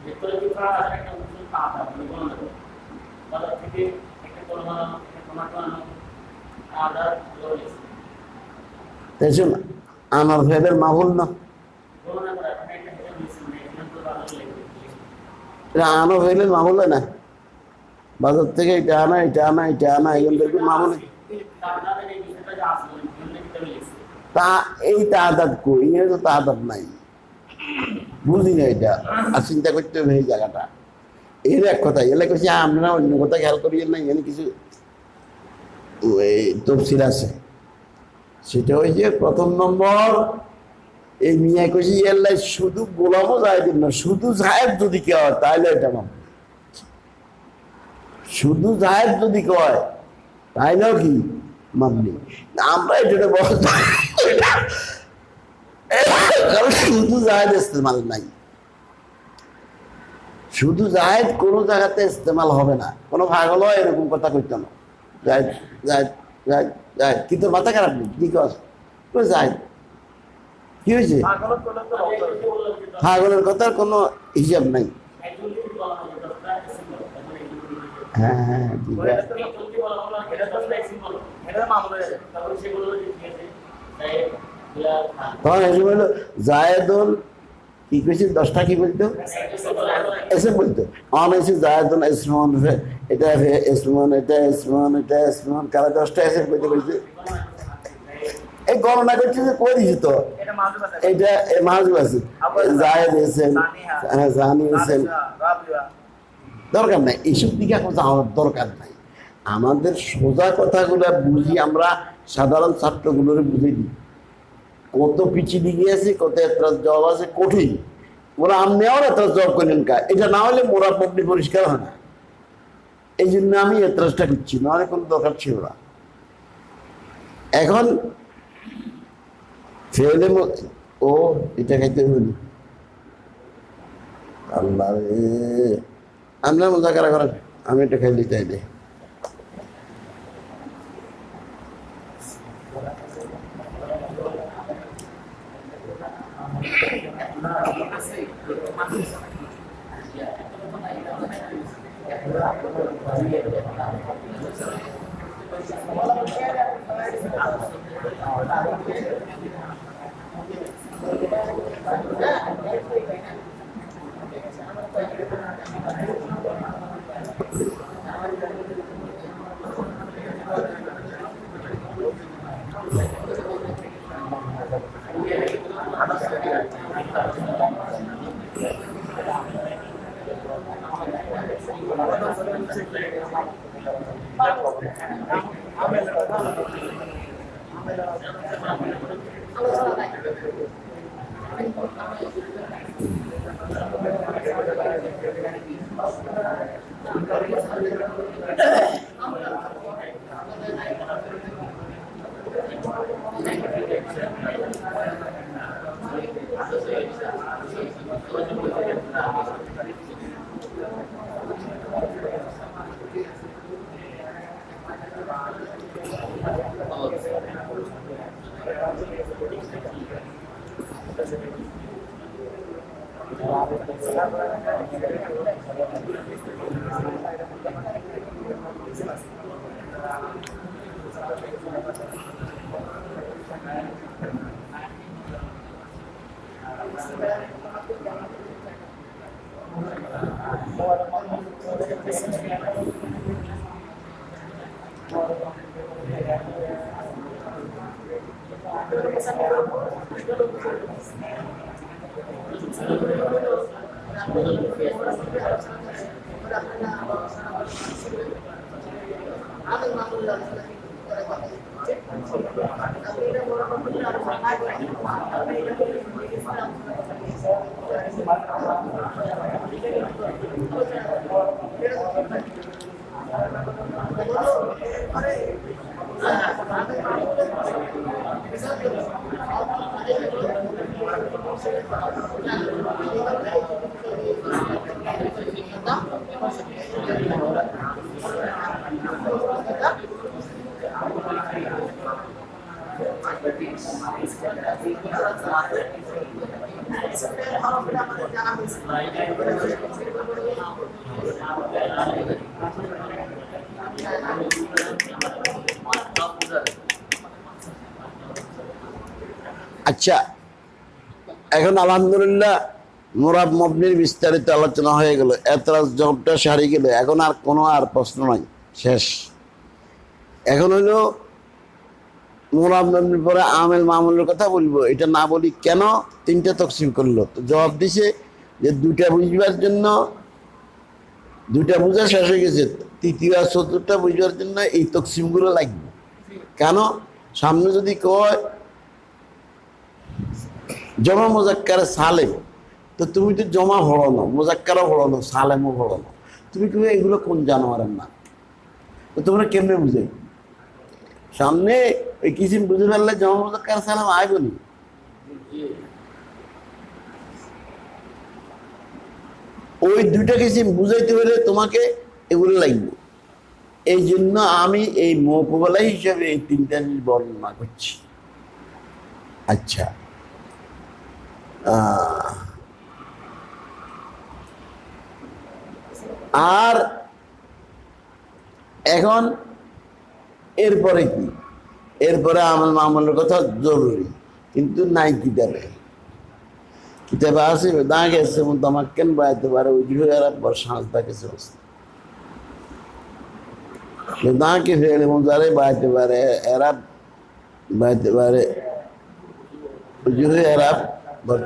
ভেতরে কি করা আছে একটা উঁচু কাঁটা বলুন বাজার থেকে একটা কলম আনো একটা টমেটো আনো আদা লবণ দেখুন আমার ফেলের মাহুল না বলুন না আপনি একটা হেলে দিয়েছেন এখানে তো বাজার লেগে এটা আনো ফেলের মাহুল হয় না বাজার থেকে এটা আনা এটা আনা এটা আনা এখান থেকে মাহুল আপনাদের এই বিষয়টা যে আসলে এখানে কি করে লিখছে তা এই তাদাত কই এটা তো তাদাত নাই বুঝি না এটা আর চিন্তা করতে হবে এই জায়গাটা এর এক কথা এলে কিছু আমরা অন্য কথা খেয়াল করি না এখানে কিছু তফসিল আছে সেটা ওই যে প্রথম নম্বর এই মিয়া কষি এল্লাই শুধু গোলামও জায়েদ না শুধু জায়েদ যদি কেউ হয় তাহলে এটা মানব শুধু জায়েদ যদি কয় তাইলেও কি মানবি আমরা এটা বলতে কারণ শুধু জায়েদ ইস্তেমাল নাই শুধু জায়েদ কোনো জায়গাতে ইস্তেমাল হবে না কোনো পাগল হয় এরকম কথা কইতো না জায়েদ জায়েদ জায়েদ জায়েদ কিন্তু মাথা খারাপ নেই কি কস জায়েদ কি হয়েছে পাগলত করলে তো বলতে পাগলের কথার কোনো হিসাব নাই একজন যদি বলা হবে দশটা সিম্বল এখন একজন হ্যাঁ হ্যাঁ ঠিক আছে যদি বলা হলো এটা দশটা সিম্বল এটা মামুল হয়ে যাবে তারপরে সেগুলো যে ঠিক আছে তাই বিলাল খান তখন এসে বললো জায়েদুল কি কইছে 10টা কি বলতো এসে বলতো অন এসে জায়েদুল ইসমান এটা ইসমান এটা ইসমান এটা ইসমান কারা 10টা এসে বলতে বলছে এই গণনা করছে যে কই দিছি তো এটা মাহজুব আছে এটা মাহজুব আছে জায়েদ এসেন হ্যাঁ জানি এসেন রাবিয়া দরকার নাই এইসব দিকে এখন যাওয়ার দরকার নাই আমাদের সোজা কথাগুলো বুঝি আমরা সাধারণ ছাত্রগুলোরে বুঝে দিই কত পিছিয়ে গিয়েছে কত এতরাজ জবাব আছে কঠিন ওরা আমনেও এতরাজ জবাব করলেন কা এটা না হলে মোরা পবনি পরিষ্কার হয় না এই জন্য আমি এতরাজটা করছি নাহলে কোনো দরকার ছিল না এখন ফেলে ও এটা খাইতে বলি আল্লাহ রে আমরা মোজাকারা করেন আমি এটা খাইলে চাইলে আচ্ছা, এখন আলহামদুলিল্লাহ মোরাব মবনির বিস্তারিত আলোচনা হয়ে গেল, এতরাজ জবটা সারি গেল, এখন আর কোনো আর প্রশ্ন নাই, শেষ। এখন হইলো মোরাব মবনির পরে আমেল মামুলের কথা বলবো। এটা না বলি কেন, তিনটা তকসিম করলো, তো জবাব দিছে যে দুইটা বুঝবার জন্য, দুইটা বোঝা শেষ হয়ে গেছে, তৃতীয় আর চতুর্থটা বুঝবার জন্য এই তকসিমগুলো লাগবে। কেন, সামনে যদি কয় জমা মোজাক্কার সালেম, তো তুমি তো জমা ভরানো, মোজাক্কারও ভরানো, সালেমও ভরানো, তুমি এগুলো কোন জানোয়ারের না, তো তোমরা কেমনে বুঝে? সামনে ওই কিসিম বুঝে ফেললে জমা মোজাক্কার সালেম আয় বলি। ওই দুইটা কিসিম বুঝাইতে হলে তোমাকে এগুলো লাগবে। এই জন্য আমি এই মোকাবেলা হিসাবে এই তিনটা জিনিস বর্ণনা করছি। আচ্ছা, আর এখন এরপরে কি, এরপরে আমল মামলের কথা জরুরি, কিন্তু নাই কিতাবে। কিতাবে আছে দা গেছে তোমাকে কেন বাড়াইতে পারে ওই আর সাঁজটা গেছে দাঁকে ফেলে মজারে বাড়াইতে পারে, এরা বাড়াইতে পারে এরা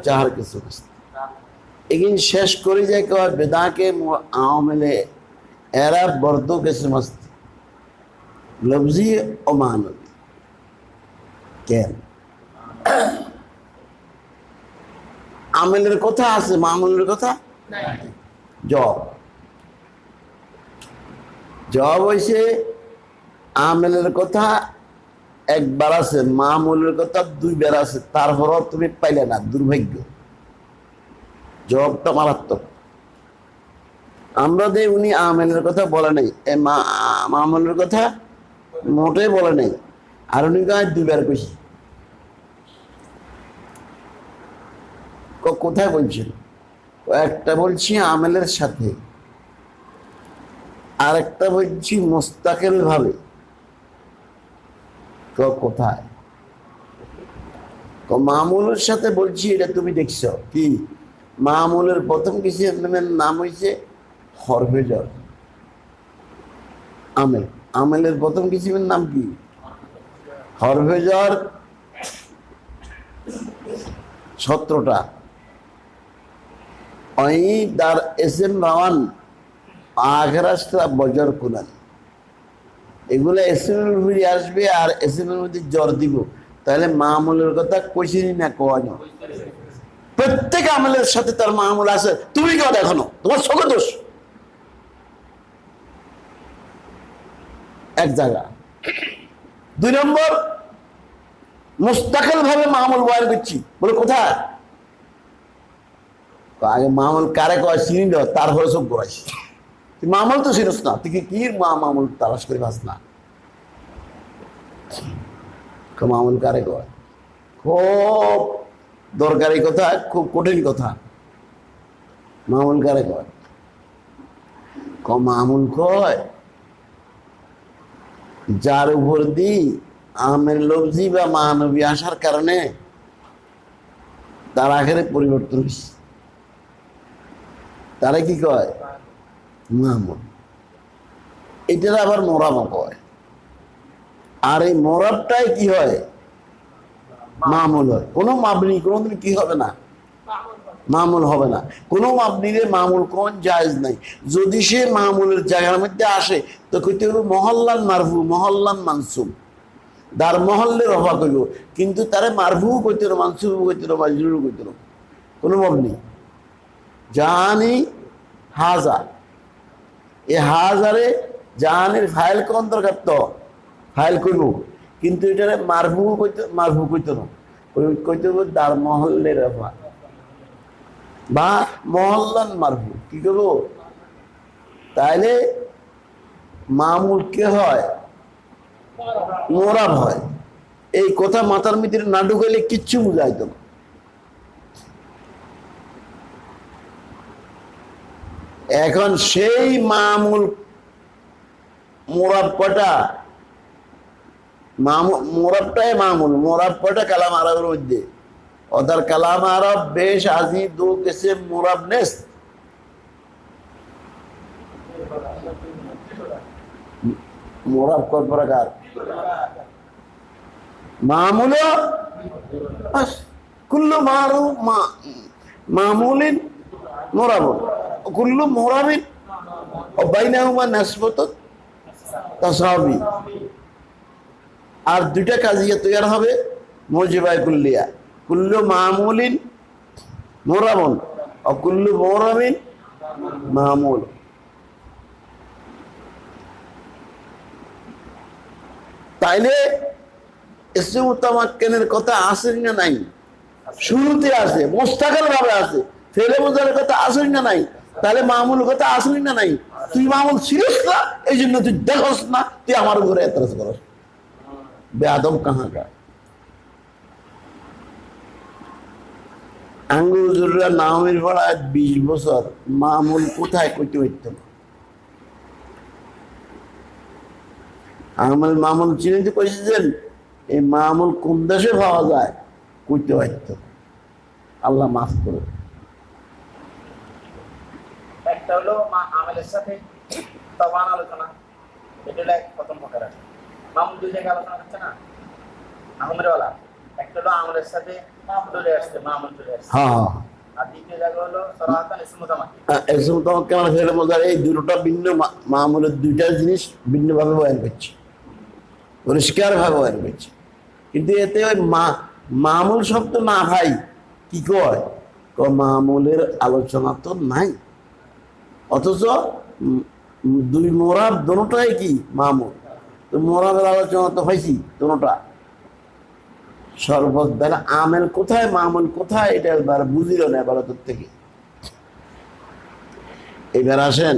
চার কিছু लेकिन शेष करी जाए के बाद बेदा के आमले एरा बर्दों के समस्त लफ्जी और मानवी क्या आमलेर कथा আছে মামুলের কথা জব জব হইছে আমেলের কথা একবার আছে, মামুলের কথা দুইবার আছে, তারপরও তুমি পাইলে না, দুর্ভাগ্য। জবাবটা মারাত্মক। আমরা যে উনি আমেলের কথা বলে নাই, মামুলের কথা মোটেই বলে নাই, আর উনি গায়ে দুইবার কইছি। কোথায় বলছেন? একটা বলছি আমেলের সাথে, আর একটা বলছি মোস্তাকিল ভাবে। কোথায়? মামুলের সাথে বলছি, এটা তুমি দেখছো কি? মামুলের প্রথম কিসিমের নাম হয়েছে হরফেজর। আমেল, আমেলের প্রথম কিসিমের নাম কি? হরফেজর 17টা। ওই দার এসএম রাওয়ান আখরাস্তা বজর কুনান, এগুলো এসএমের উপরে আসবে আর এসএমের মধ্যে জ্বর দিব, তাহলে মামুলের কথা কইছিনি না কোয়ানো? প্রত্যেক আমলের সাথে তার মামুল আছে, তুমি কেউ দেখো না, তোমার চোখে দোষ। এক জায়গা। 2 নম্বর, মুস্তাকিল ভাবে মামুল বয়ান করছি, বলে কোথায়? আগে মামুল কারে কয় চিনি না, তারপরে সব করাইছি। তুই মামুল তো চিনিস না, তুই কি মামুল তালাশ করে পাস না? মামুল কারে কয়? খুব দরকারি কথা, খুব কঠিন কথা। মামুল কারে কয়? মামুল কয় যার উপর দি আমের লফজি বা মানবী আসার কারণে তার আখেরে পরিবর্তন হয়েছে, তারা কি কয়? মামুল। এটার আবার মোরাব কয়। আর এই মোরাবটাই কি হয়? মামুল হয়। কোনো মাবনি কোনোদিন কি হবে না? মামুল হবে না। কোনো মাবনিরে মামুল কোন জায়েজ নাই। যদি সে মামুলের জায়গার মধ্যে আসে তো কইতে হবে মহল্লান মারফু, মহল্লান মানসুব, দার মহল্লে রফা কইব, কিন্তু তারে মারফু কইতে না, মানসুব কইতে না, মাজরুর কইতে না, কোনো মাবনি। জানি হাজা, এ হাজারে জাহানের ফাইল কোন দরকার, তো ফাইল কইব, কিন্তু এটারে মারফু কইতো না, কইতে হবে দার মহল্লে রফা বা মহল্লান মারফু। কি করবো? তাইলে মামুল কে হয়? মোরাব হয়। এই কথা মাথার ভিতরে না ঢুকাইলে কিচ্ছু বুঝাইতো না। এখন সেই মামুল মোরাব কটা, মোরাবটাই মামুল, মোরাব কটা কালাম আরবের মধ্যে, অর্থাৎ কালাম আরব বেশ আজি দো কিসম মোরাব নেস। মোরাব কত প্রকার? মামুল কুল্লু মারু মামুলিন মোরাবুন, কুল্লু মোরাবিন বাইনাহুমা নাসবতুন তাসাবি। আর দুইটা কাজিয়া তৈরি হবে মুজিবাই কুল্লিয়া, কুল্লু মামুলিন মোরাবুন ও কুল্লু মোরাবিন মামুল। তাইলে ইসমে মুতামাক্কিনের কথা আছে না নাই? শুরুতে আছে, মুস্তাকিল ভাবে আছে। ফেলে মুজারের কথা আছে না নাই? তাহলে মামুল কথা আছে না নাই? তুই মামুল ছিলিস না, এই জন্য তুই দেখস না, তুই আমার ঘরে এতরাজ করস। বেয়াদব কাহাকা। আঙ্গুররা নামের পড়া 20 বছর মামুল কোথায় করতে পারত না। আমল মামুল চিনতে করেছেন, এই মামুল কোন দেশে পাওয়া যায় করতে পারত না। আল্লাহ মাফ করুন। একটা হলো আমলের সাথে তবান আলোচনা, এটা হলো প্রথম প্রকার। মামুল দুই জায়গায় আলোচনা হচ্ছে না আহমের ওয়ালা। একটা হলো আমলের সাথে চলে আসছে, মামুল চলে আসছে। হ্যাঁ, আর দ্বিতীয় জায়গা হলো সরাহাতান ইসমে মুতামাক্কিন। ইসমে মুতামাক্কিন মানে ফেলে মুজারে, এই দুটোটা ভিন্ন মামুলের দুইটা জিনিস ভিন্নভাবে বয়ান করছে, পরিষ্কার ভাবে বয়ান করছে। কিন্তু এতে ওই মামুল শব্দ না ভাই কি কয়, মামুলের আলোচনা তো নাই। অথচ দুই মোরাব দোনোটাই কি মামুল, তো মোরাবের আলোচনা তো পাইছি দোনোটা। সর্বত বেলা আমেল কোথায় মামুল কোথায় এটা এবার বুঝিল না ভারতের থেকে। এবার আসেন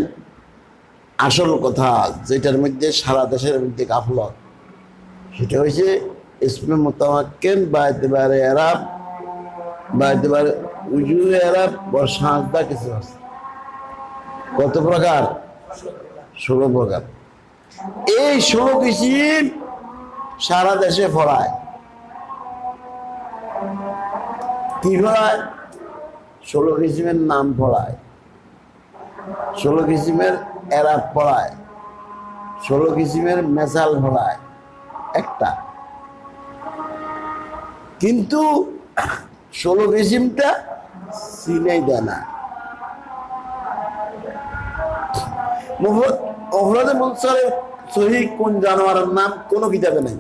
আসল কথা, যেটার মধ্যে সারা দেশের মধ্যে গাফলত, সেটা হয়েছে ইসমে মুতামাক্কিন বা এতেবারে এরাব বা এতেবারে উজুরে এরাব বা সাজদা কিছু আছে। কত প্রকার? 16 প্রকার। এই 16 কিসিম সারা দেশে পড়ায়। কি পড়ায়? 16 কিসিমের নাম পড়ায়, 16 কিসিমের এরাব পড়ায়, 16 কিসিমের মেসাল পড়ায় একটা। কিন্তু 16 কিসিমটা চিনাই দেয় না। মুফরাদে মুনসারিফ সহিহ কোন জানোয়ারের নাম কোনো কিতাবে নাই।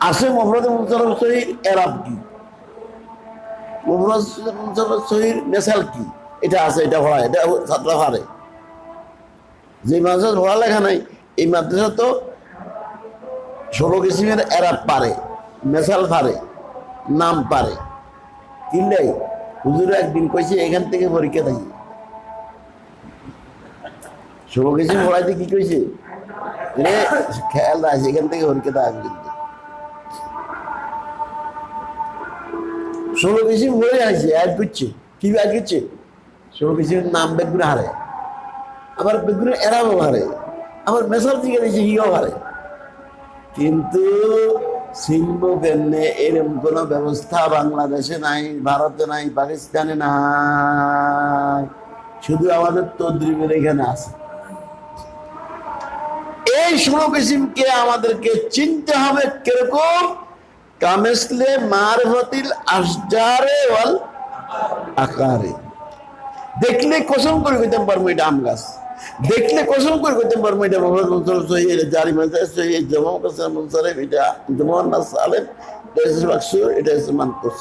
আছে মুফরাদে মুনসারিফ সহিহ এরাব কি, মুফরাদে মুনসারিফ সহিহ মেসাল কি, এটা আছে, এটা পড়ায়, এটা ছাত্র পারে। যে মাদ্রাসা পড়ালেখা নাই, এই মাদ্রাসা তো 16 কিসিমের এরাব পারে, মেসাল পারে, নাম পারে। কিনলে হুজুর একদিন কইছে এখান থেকে পরীক্ষা থাকি 16 কিসিম পড়াইতে কি কইছে খেয়াল আছে, এখান থেকে পরীক্ষা থাকবে। কিন্তু 16 কিসিম পড়ে আসছে, অ্যাড করছে, কি অ্যাড করছে? 16 কিসিমের নাম বেগুনে হারে, আবার বেগুনে এরাবও হারে, আবার মেসাল থেকে দিয়েছে হিও হারে। কিন্তু সিম্ব কেমনে এরকম কোন ব্যবস্থা বাংলাদেশে নাই, ভারতে নাই, পাকিস্তানে নাই, শুধু আমাদের তদ্রিবের এখানে আছে। এই 16 কিসিমকে আমাদেরকে চিনতে হবে কিরকম? কামেসলে মারফতিল আশজারে ওয়াল আকারে। দেখলে কসম করে কইতে পারবো এটা আম গাছ, দেখলে কসম করে কইতে পারবো এটা জারি মাসায় জমা কাসার মুনসারিফ, এটা জমান নাস সালেম, এটা হচ্ছে মাকসুর, এটা হচ্ছে মানকুস।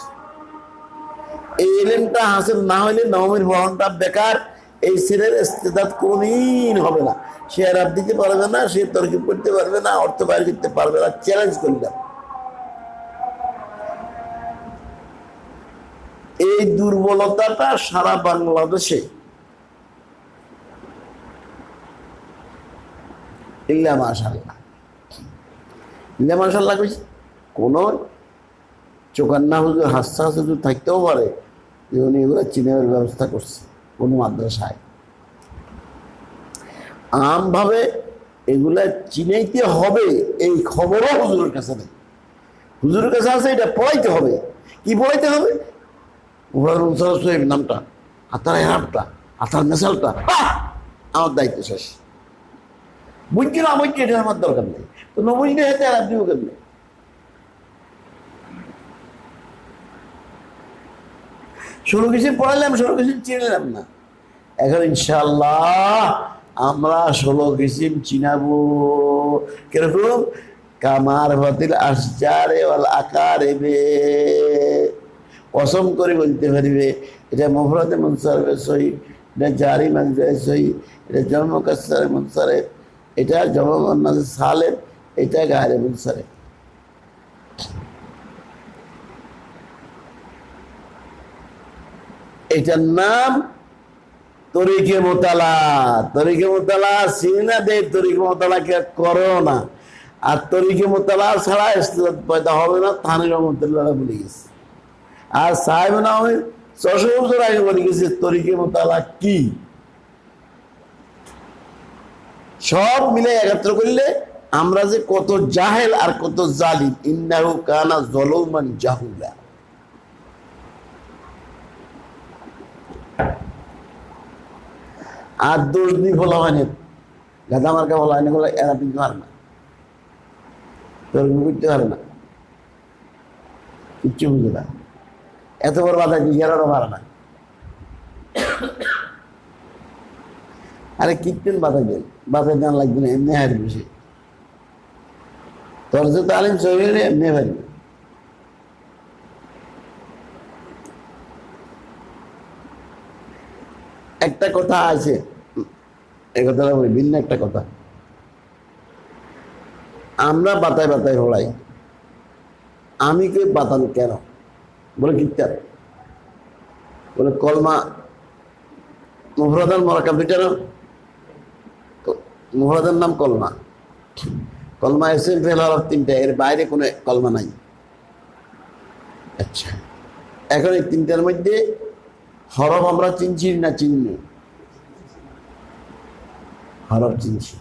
এই ইলমটা হাসিল না হইলে নবমীর বহনটা বেকার। এই ছেলের ইস্তেদাদ কোনদিন হবে না, সে আরাব দিতে পারবে না, সে তরকিব করতে পারবে না, অর্থ বাইর করতে পারবে না। চ্যালেঞ্জ করলাম। এই দুর্বলতাটা সারা বাংলাদেশে ইল্লা মাশাআল্লাহ, ইল্লা মাশাআল্লাহ কইছে। কোন চোখান্না হুজুর হাসা হুজুর থাকতেও পারে যে উনি এগুলো চিনের ব্যবস্থা করছে। কোনো মাদ্রাসায়। আমভাবে এগুলা চিনাইতে হবে এই খবরও হুজুরের কাছে নেই। হুজুরের কাছে আছে এটা পড়াইতে হবে। কি পড়াইতে হবে? সোহেব নামটা, আতার এরাবটা, আতার মেসালটা, আমার দায়িত্ব শেষ। বুঝছি না বুঝছি এটা আমার দরকার নেই। তো নবুঝলে হেতে আর আপনিও কেমনি? ষোলো কিছু পড়াইলাম, ষোলো কিছু চিনলাম না। এখন ইনশাল্লাহ আমরা 16 কিসিম চিনাবো। কিরকম? কামার ফাতিল আশজারে ওয়াল আকারিবে, কসম করে বলতে পারবে এটা মুফরাদে মুনসারিফে সহি, এটা জারি মানজারে সহি, এটা জন্ম কাসসারে মুনসারিফ, এটা জমা মুন্নাস সালেম, এটা গায়রে মুনসারিফ। এটার নাম তরিকে মোতালা। তরিকে মোতালা সিনা দে, তরিকে মোতালাকে করো না। আর তরিকে মোতালা ছাড়া ইস্তেদাদ পয়দা হবে না, থানি রহমতুল্লাহ বলে গেছে। আর সাহেব নামে 600 বছর আগে বলে গেছে তরিকে মোতালা কি। সব মিলে একত্র করলে আমরা যে কত জাহেল আর কত জালিম। ইন্নাহু কানা যালুমান জাহুলা। আর দোষ দিই বলা হয়নি, গাধা মার্কা বলা হয়নি, বলে এরা কিন্তু পারে না, তর্ক করতে পারে না, কিচ্ছু বুঝে না। এত বড় বাধা কি এরারও পারে না। আরে কীর্তন বাধা দেন, বাধা দেন লাগবে না, এমনি হারবি সে। তোর যে তালিম চলে এমনি হারবি। একটা কথা আছে, এই কথাটা বলি, ভিন্ন একটা কথা। আমরা বাতায় বাতায় হলাই, আমি কে বাতান কেন বলে কীর্তন বলে কলমা মুফরাদান মরাকাব দুইটা না, মুফরাদার নাম কলমা। কলমা ইসম ফেল হরফ 3টা, এর বাইরে কোনো কলমা নাই। আচ্ছা, এখন এই 3টার মধ্যে হরফ আমরা চিনছি না চিনি? হরফ চিনছি।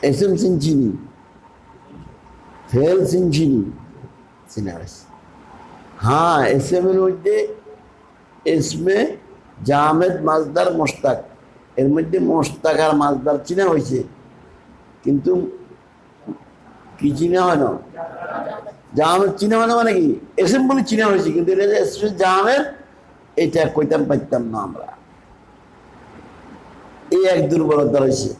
এসএম চিনছি নি, ফেল চিনছি নি, চিনা গেছে। হ্যাঁ, এসএম এর মধ্যে এসমে জামেদ মাজদার মোশতাক, এর মধ্যে মোশতাক আর মাজদার চিনা হয়েছে, কিন্তু কি চিনা হয় না? জামেদ চিনা হয় না, মানে কি এসএম বলে চিনা হয়েছে, কিন্তু এটা যে জামেদ এটা কইতাম পাইতাম না আমরা। এই এক দুর্বলতা রয়েছে।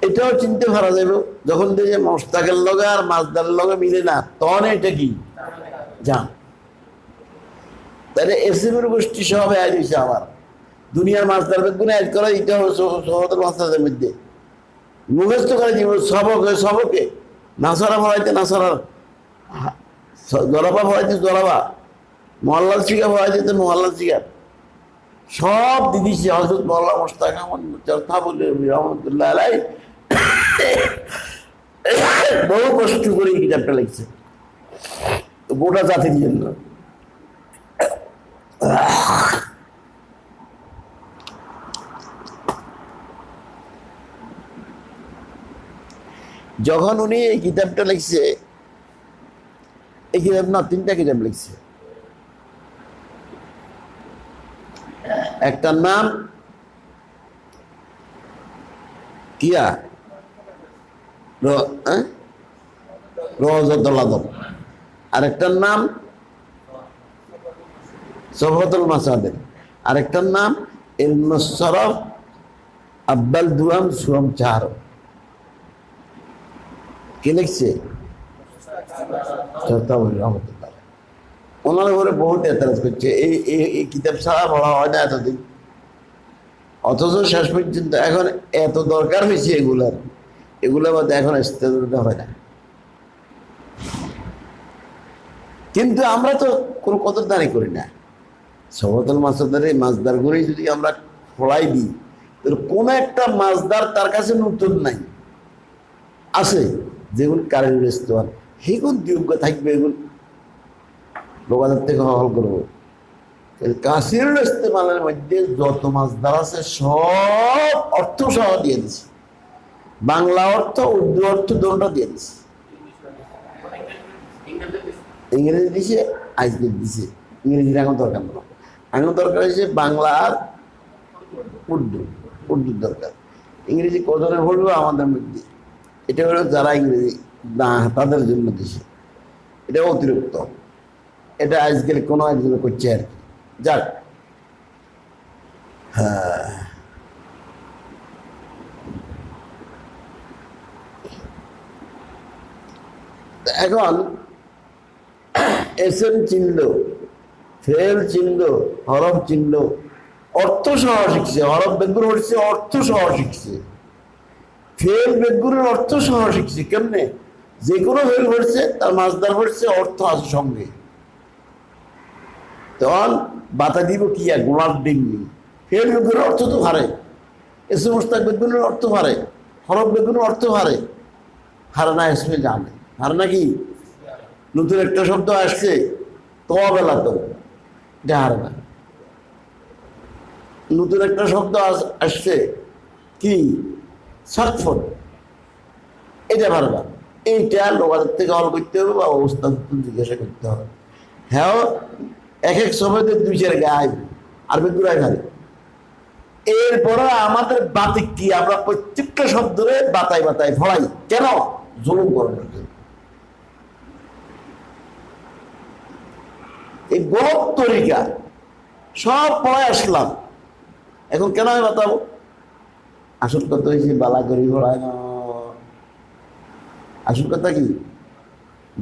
এটাও চিনতে পারা যাবে যখন দেখে মোশতাকের লগে আর মাজদারের লগে মিলে না, তখন এটা কি জাম। তাহলে এসএমের গোষ্ঠী সব অ্যাড হয়েছে আমার। দুনিয়ার মাজদার বেগুনে অ্যাড করা, এটা সহতের মাস্টারদের মধ্যে মুখস্থ করে দিব সবকে সবকে। নাসারা ভরাইতে নাসারার, জরাবা ভরাইতে জরাবা, মোহাল্লাল শিখা ভরাইতে মোহাল্লাল শিখা, সব দিদিছি। হযরত মাওলানা মুশতাক আহমদ চরথাবুল্লি রহমতুল্লাহ আলাইহি বহু কষ্ট করে এই কিতাবটা লিখছে গোটা জাতির জন্য। যখন উনি এই কিতাবটা লিখছে, এই কিতাব না 3টা কিতাব লিখছে। একটার নাম কিয়া রওজাতুল আদব, আরেকটার নাম সফওয়াতুল মাসাদির, আরেকটার নাম ইলমুস সরফ আব্বাল দুয়াম সুয়াম 4। কে লিখছে? রহমতুল্লাহ। ওনার উপরে বহুত এতরাজ করছে, এই কিতাব ছাড়া পড়া হয় না এতদিন, অথচ শেষ পর্যন্ত এখন এত দরকার হয়েছে এগুলোর মধ্যে এখন ইস্তেদা হয় না। কিন্তু আমরা তো কোনো কদরদারি করি না। সফওয়াতুল মাসাদির মাজদার করে যদি আমরা ফলাই দিই, তাহলে কোনো একটা মাজদার তার কাছে নতুন নাই, আছে যেগুলো কারেন্ট ইস্তেমাল, সেগুলো যোগ্য থাকবে। এগুলো লোকাদের থেকে হল করবো। কাসিরুল ইস্তেমালের মধ্যে যত মাসদার আছে সব অর্থ সহ দিয়ে দিচ্ছে, বাংলা অর্থ উর্দু অর্থ দুটো দিয়ে দিচ্ছে। ইংরেজি দিছে, আজকে দিছে। ইংরেজির এখন দরকার নেই, এখন দরকার হয়েছে বাংলা আর উর্দুর দরকার। ইংরেজি কজনে পড়লো আমাদের মধ্যে, এটা হলো যারা ইংরেজি না তাদের জন্য দিছে, এটা অতিরিক্ত। এটা আজকাল কোনো একজন করছে আর কি। যাক, হ্যাঁ, এখন এসএম চিহ্ন, ফেল চিহ্ন, হরফ চিহ্ন অর্থ সহ শিখছে। হরফ বেগুন হচ্ছে অর্থ সহ শিখছে। ফেল বেগুনের অর্থ সহ শিখছে। কেমনে? যে কোনো ফেল হচ্ছে তার মাছদার হচ্ছে অর্থ আছে সঙ্গে। তখন বাতা দিব কি আর গোলাপ ডিঙ্গি। ফেল বেগুনের অর্থ তো হারে, এসে মুস্তাক বেগুনের অর্থ হারে, হরফ বেগুনের অর্থ হারে। হারে না এসমে জানে, হারে নাকি? নতুন একটা শব্দ আসছে তবেলা, তো এটা হারে না। নতুন একটা শব্দ আসছে কি সাতফট, এটা পারবা। এইটা লোকের থেকে হল করতে হবে বা অবস্থা জিজ্ঞাসা করতে হবে। হ্যাঁ, এক এক সময়তে দুই চার গায়ে আর বেগুড়াই ভালো। এরপরে আমাদের বাতিক কি, আমরা প্রত্যেকটা শব্দরে বাতায় বাতায় ফড়াই। কেন? জুলুম করানোর জন্য। এই গলত তরিকা সব পড়ায় আসলাম, এখন কেন আমি বাতাবো? আসল কথা হয়েছে বালা করি পড়ায় না। আসল কথা কি,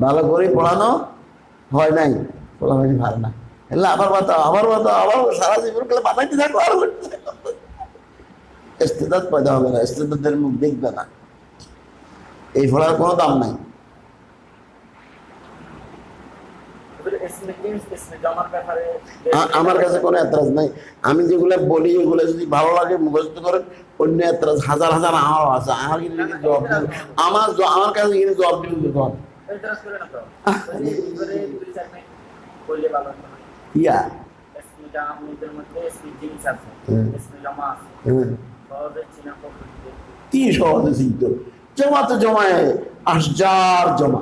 ভালো করে পড়ানো হয় নাই, পড়া হয়নি ভালো না। এলে আবার বাতাও, আবার বাতাও, আবার সারা জীবন গেলে বাতাইতে থাকো, আর ইস্তেদাদ পয়দা হবে না, ইস্তেদাদের মুখ দেখবে না। এই পড়ার কোনো দাম নাই। আমার কাছে কোনো এতরাজ নাই। আমি যেগুলো বলি এগুলো যদি ভালো লাগে মুখস্থ করেন, অন্য এতরাজ হাজার হাজার আমারও আছে। আমার কিন্তু জবাব দিন, আমার কাছে কিন্তু জবাব দিন। ইয়া কি সহজে চিন্ত, জমা তো জমায় আসজার জমা,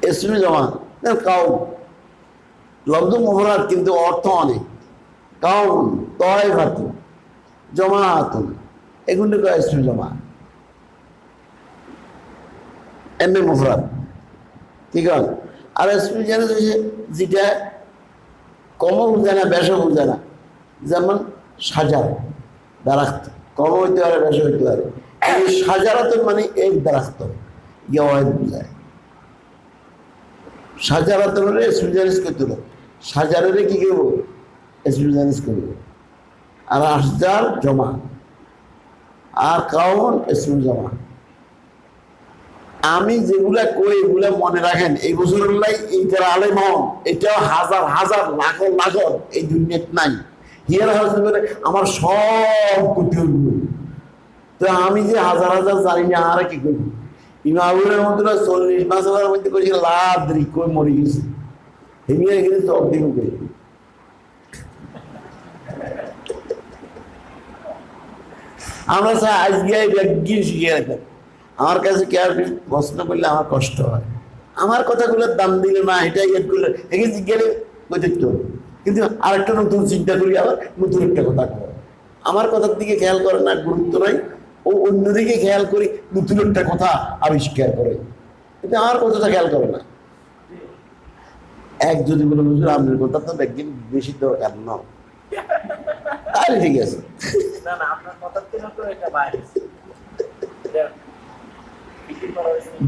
এসমে জমা কাউম, লব্ধ মুফরাদ কিন্তু অর্থ অনেক। কাউম, তয়ফাতুন, জামাআতুন, এগুলো কয় এসমে জমা, এমনি মুফরাদ। ঠিক আছে? আর এসমে জানা যেটা কমও বুঝে না বেশও বুঝে না, যেমন সাজার দারাক্ত, কম হইতে পারে বেশ হইতে পারে। সাজারাতুন মানে এক দারাক্ত, ইয়ে বুঝায়। সাজারাতরে এসপিজানিস করতে হলো, সাজারের কি করব? এসপিজানিস করব। আর আসজার জমা, আর কাউন এসমে জমা। আমি যেগুলা কই এগুলা মনে রাখেন। এই বছরের লাই এইটার আলেম হন, এটাও হাজার হাজার লাখ লাখ এই দুনিয়াত নাই। হিয়ার হাজার করে আমার সব ক্ষতি হইব। তো আমি যে হাজার হাজার জানি না, আর কি করবো? ইমামের মধ্যে 40 মাসের মধ্যে করেছি লাদ্রি কই মরে গেছে, হেমিয়ে গেলে সব দিন করে। আমরা আজকে একদিন শিখে রাখলাম। আমার কাছে কে আর প্রশ্ন করলে আমার কষ্ট হয়। আমার কথাগুলোর দাম দিলে না, এটাই এড করলে এগিয়ে জিজ্ঞাসা প্রযুক্ত। কিন্তু আরেকটা নতুন চিন্তা করি, আবার নতুন একটা কথা করে। আমার কথার দিকে খেয়াল করে না, গুরুত্ব নাই। ও অন্যদিকে খেয়াল করি, নতুন একটা কথা আবিষ্কার করে, কিন্তু আমার কথাটা খেয়াল করে না। এক যদি বলে বুঝলো আপনার কথা তো একদিন বেশি দরকার না, তাহলে ঠিক আছে।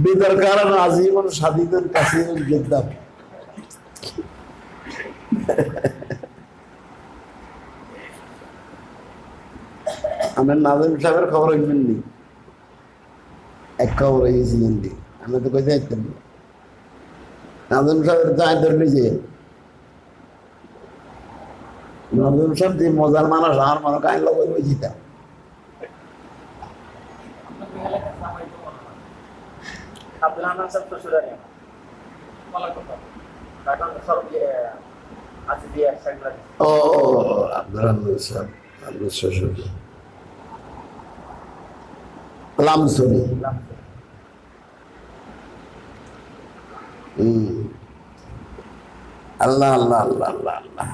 বেদরকার আজীবন স্বাধীনের কাছে গেদ্দাম। আমরা নাজিম সাহেবের খবর হইবেননি, এক খবর হয়েছিলেন দি, আমরা তো কোথায় যেতাম না। নাজিম সাহেবের যায় ধরলি যে নাজিম সাহেব যে মজার মানুষ, আমার মনে কাহিনী লোক যেতাম। বলার কথা। কারণ সব আছে দিয়ে একসাথে ও আব্দুর রহমান সাহেব, আব্দুল শ্বশুর লামসরি। আল্লাহ আল্লাহ আল্লাহ আল্লাহ আল্লাহ।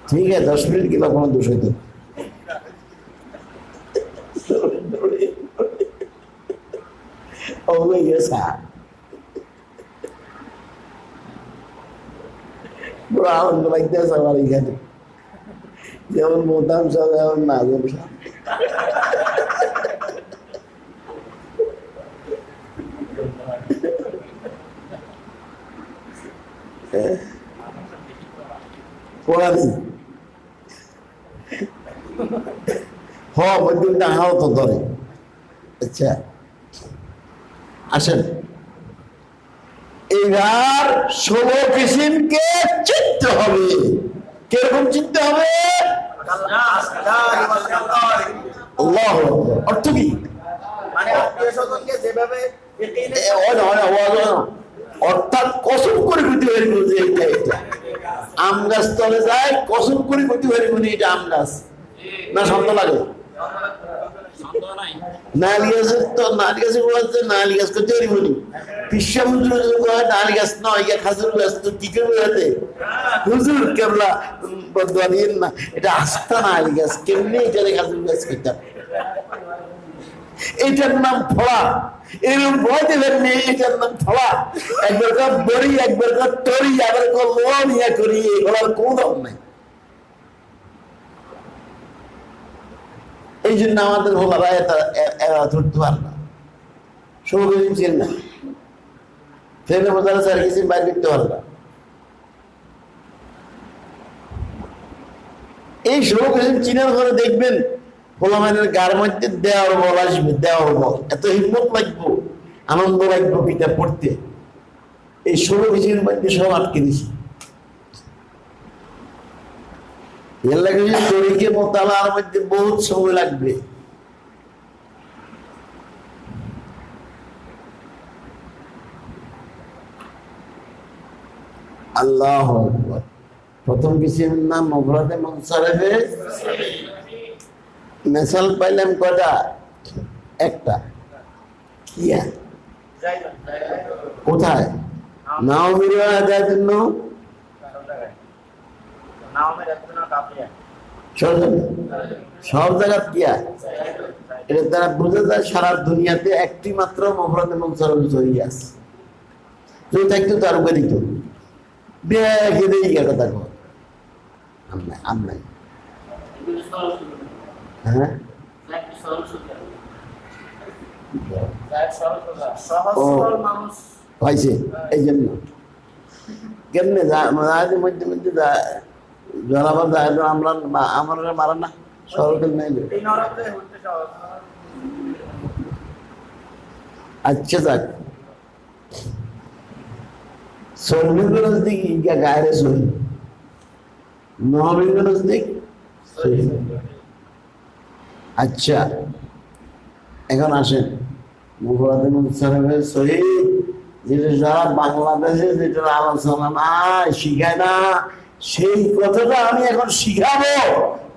ठीक है 10 मिनट की কোনো দোষ হইতো Oh yes sir bro around like this আমার এখানে যেমন মোতাম সব এখন নাজম সাহেব পড়াবি হ মধ্যমটা হাও তো ধরে আচ্ছা আসেন এইবার 16 কিসিমকে চিনতে হবে কিরকম চিনতে হবে আল্লাহ অর্থ কি মানে আত্মীয় স্বজনকে যেভাবে অর্থাৎ কসম করে ক্ষতি হয়ে গেছে এটা এটা আম গাছ তলে যায় কসম করে ক্ষতি হয়ে গেছে এটা আম গাছ না সন্দেহ লাগে নালি গাছের তো নালি গাছের বলতে নালি গাছ করতে পারি বলি পিসা হুজুর নালি গাছ নয় খাজুর গাছ তো কি করে বেড়াতে হুজুর কেবলা বদুয়া দিন না এটা আস্থা নালি গাছ কেমনি এটারে খাজুর গাছ করতে এটার নাম ফলা এরকম ভয় দিলেন নেই এটার নাম ফলা একবার কাপ বড়ি একবার কাপ তরি আবার কাপ লোয়া করি এগুলোর কোনো দাম নাই এই জন্য আমাদের হোলারা এরা ধরতে পারে না সমুদ্র চিন না ফেলে মজারা স্যার কিছু বাইর করতে পারে না এই সমুদ্র চিনার ঘরে দেখবেন হোলামানের গার মধ্যে দেওয়ার বল আসবে দেওয়ার বল এত হিম্মত লাগবো আনন্দ লাগবো পিতা পড়তে এই 16 কেজির মধ্যে সব আটকে দিছি এর লাগে তরিকে মোতালার মধ্যে বহুত সময় লাগবে আল্লাহু আকবার প্রথম কিসিমের নাম মুফরাদে মুনসারিফে মিসাল পাইলাম কটা একটা কিয়া কোথায় নাওমীর আয়াতের নাম সব জায়গা কিয়া এর দ্বারা বোঝা যায় সারা দুনিয়াতে একটি মাত্র মুফরাদে মুনসারিফ সহি আছে যদি থাকতো তার উপরে দিত দেখে দেই কথা কর আমনাই হ্যাঁ হয়েছে এই জন্য কেমনে মধ্যে মধ্যে জলাবার যায় আমরা আমার মারা না সরকার নেই আচ্ছা যাক শ্রমিক নজদিক ইনকা গায়ে সহি নহমিক নজদিক সহি আচ্ছা এখন আসেন মুফরাদে মুনসারিফের সহি যেটা সারা বাংলাদেশে যেটা আলোচনা নাই শিখায় না সেই কথাটা আমি এখন শিখাবো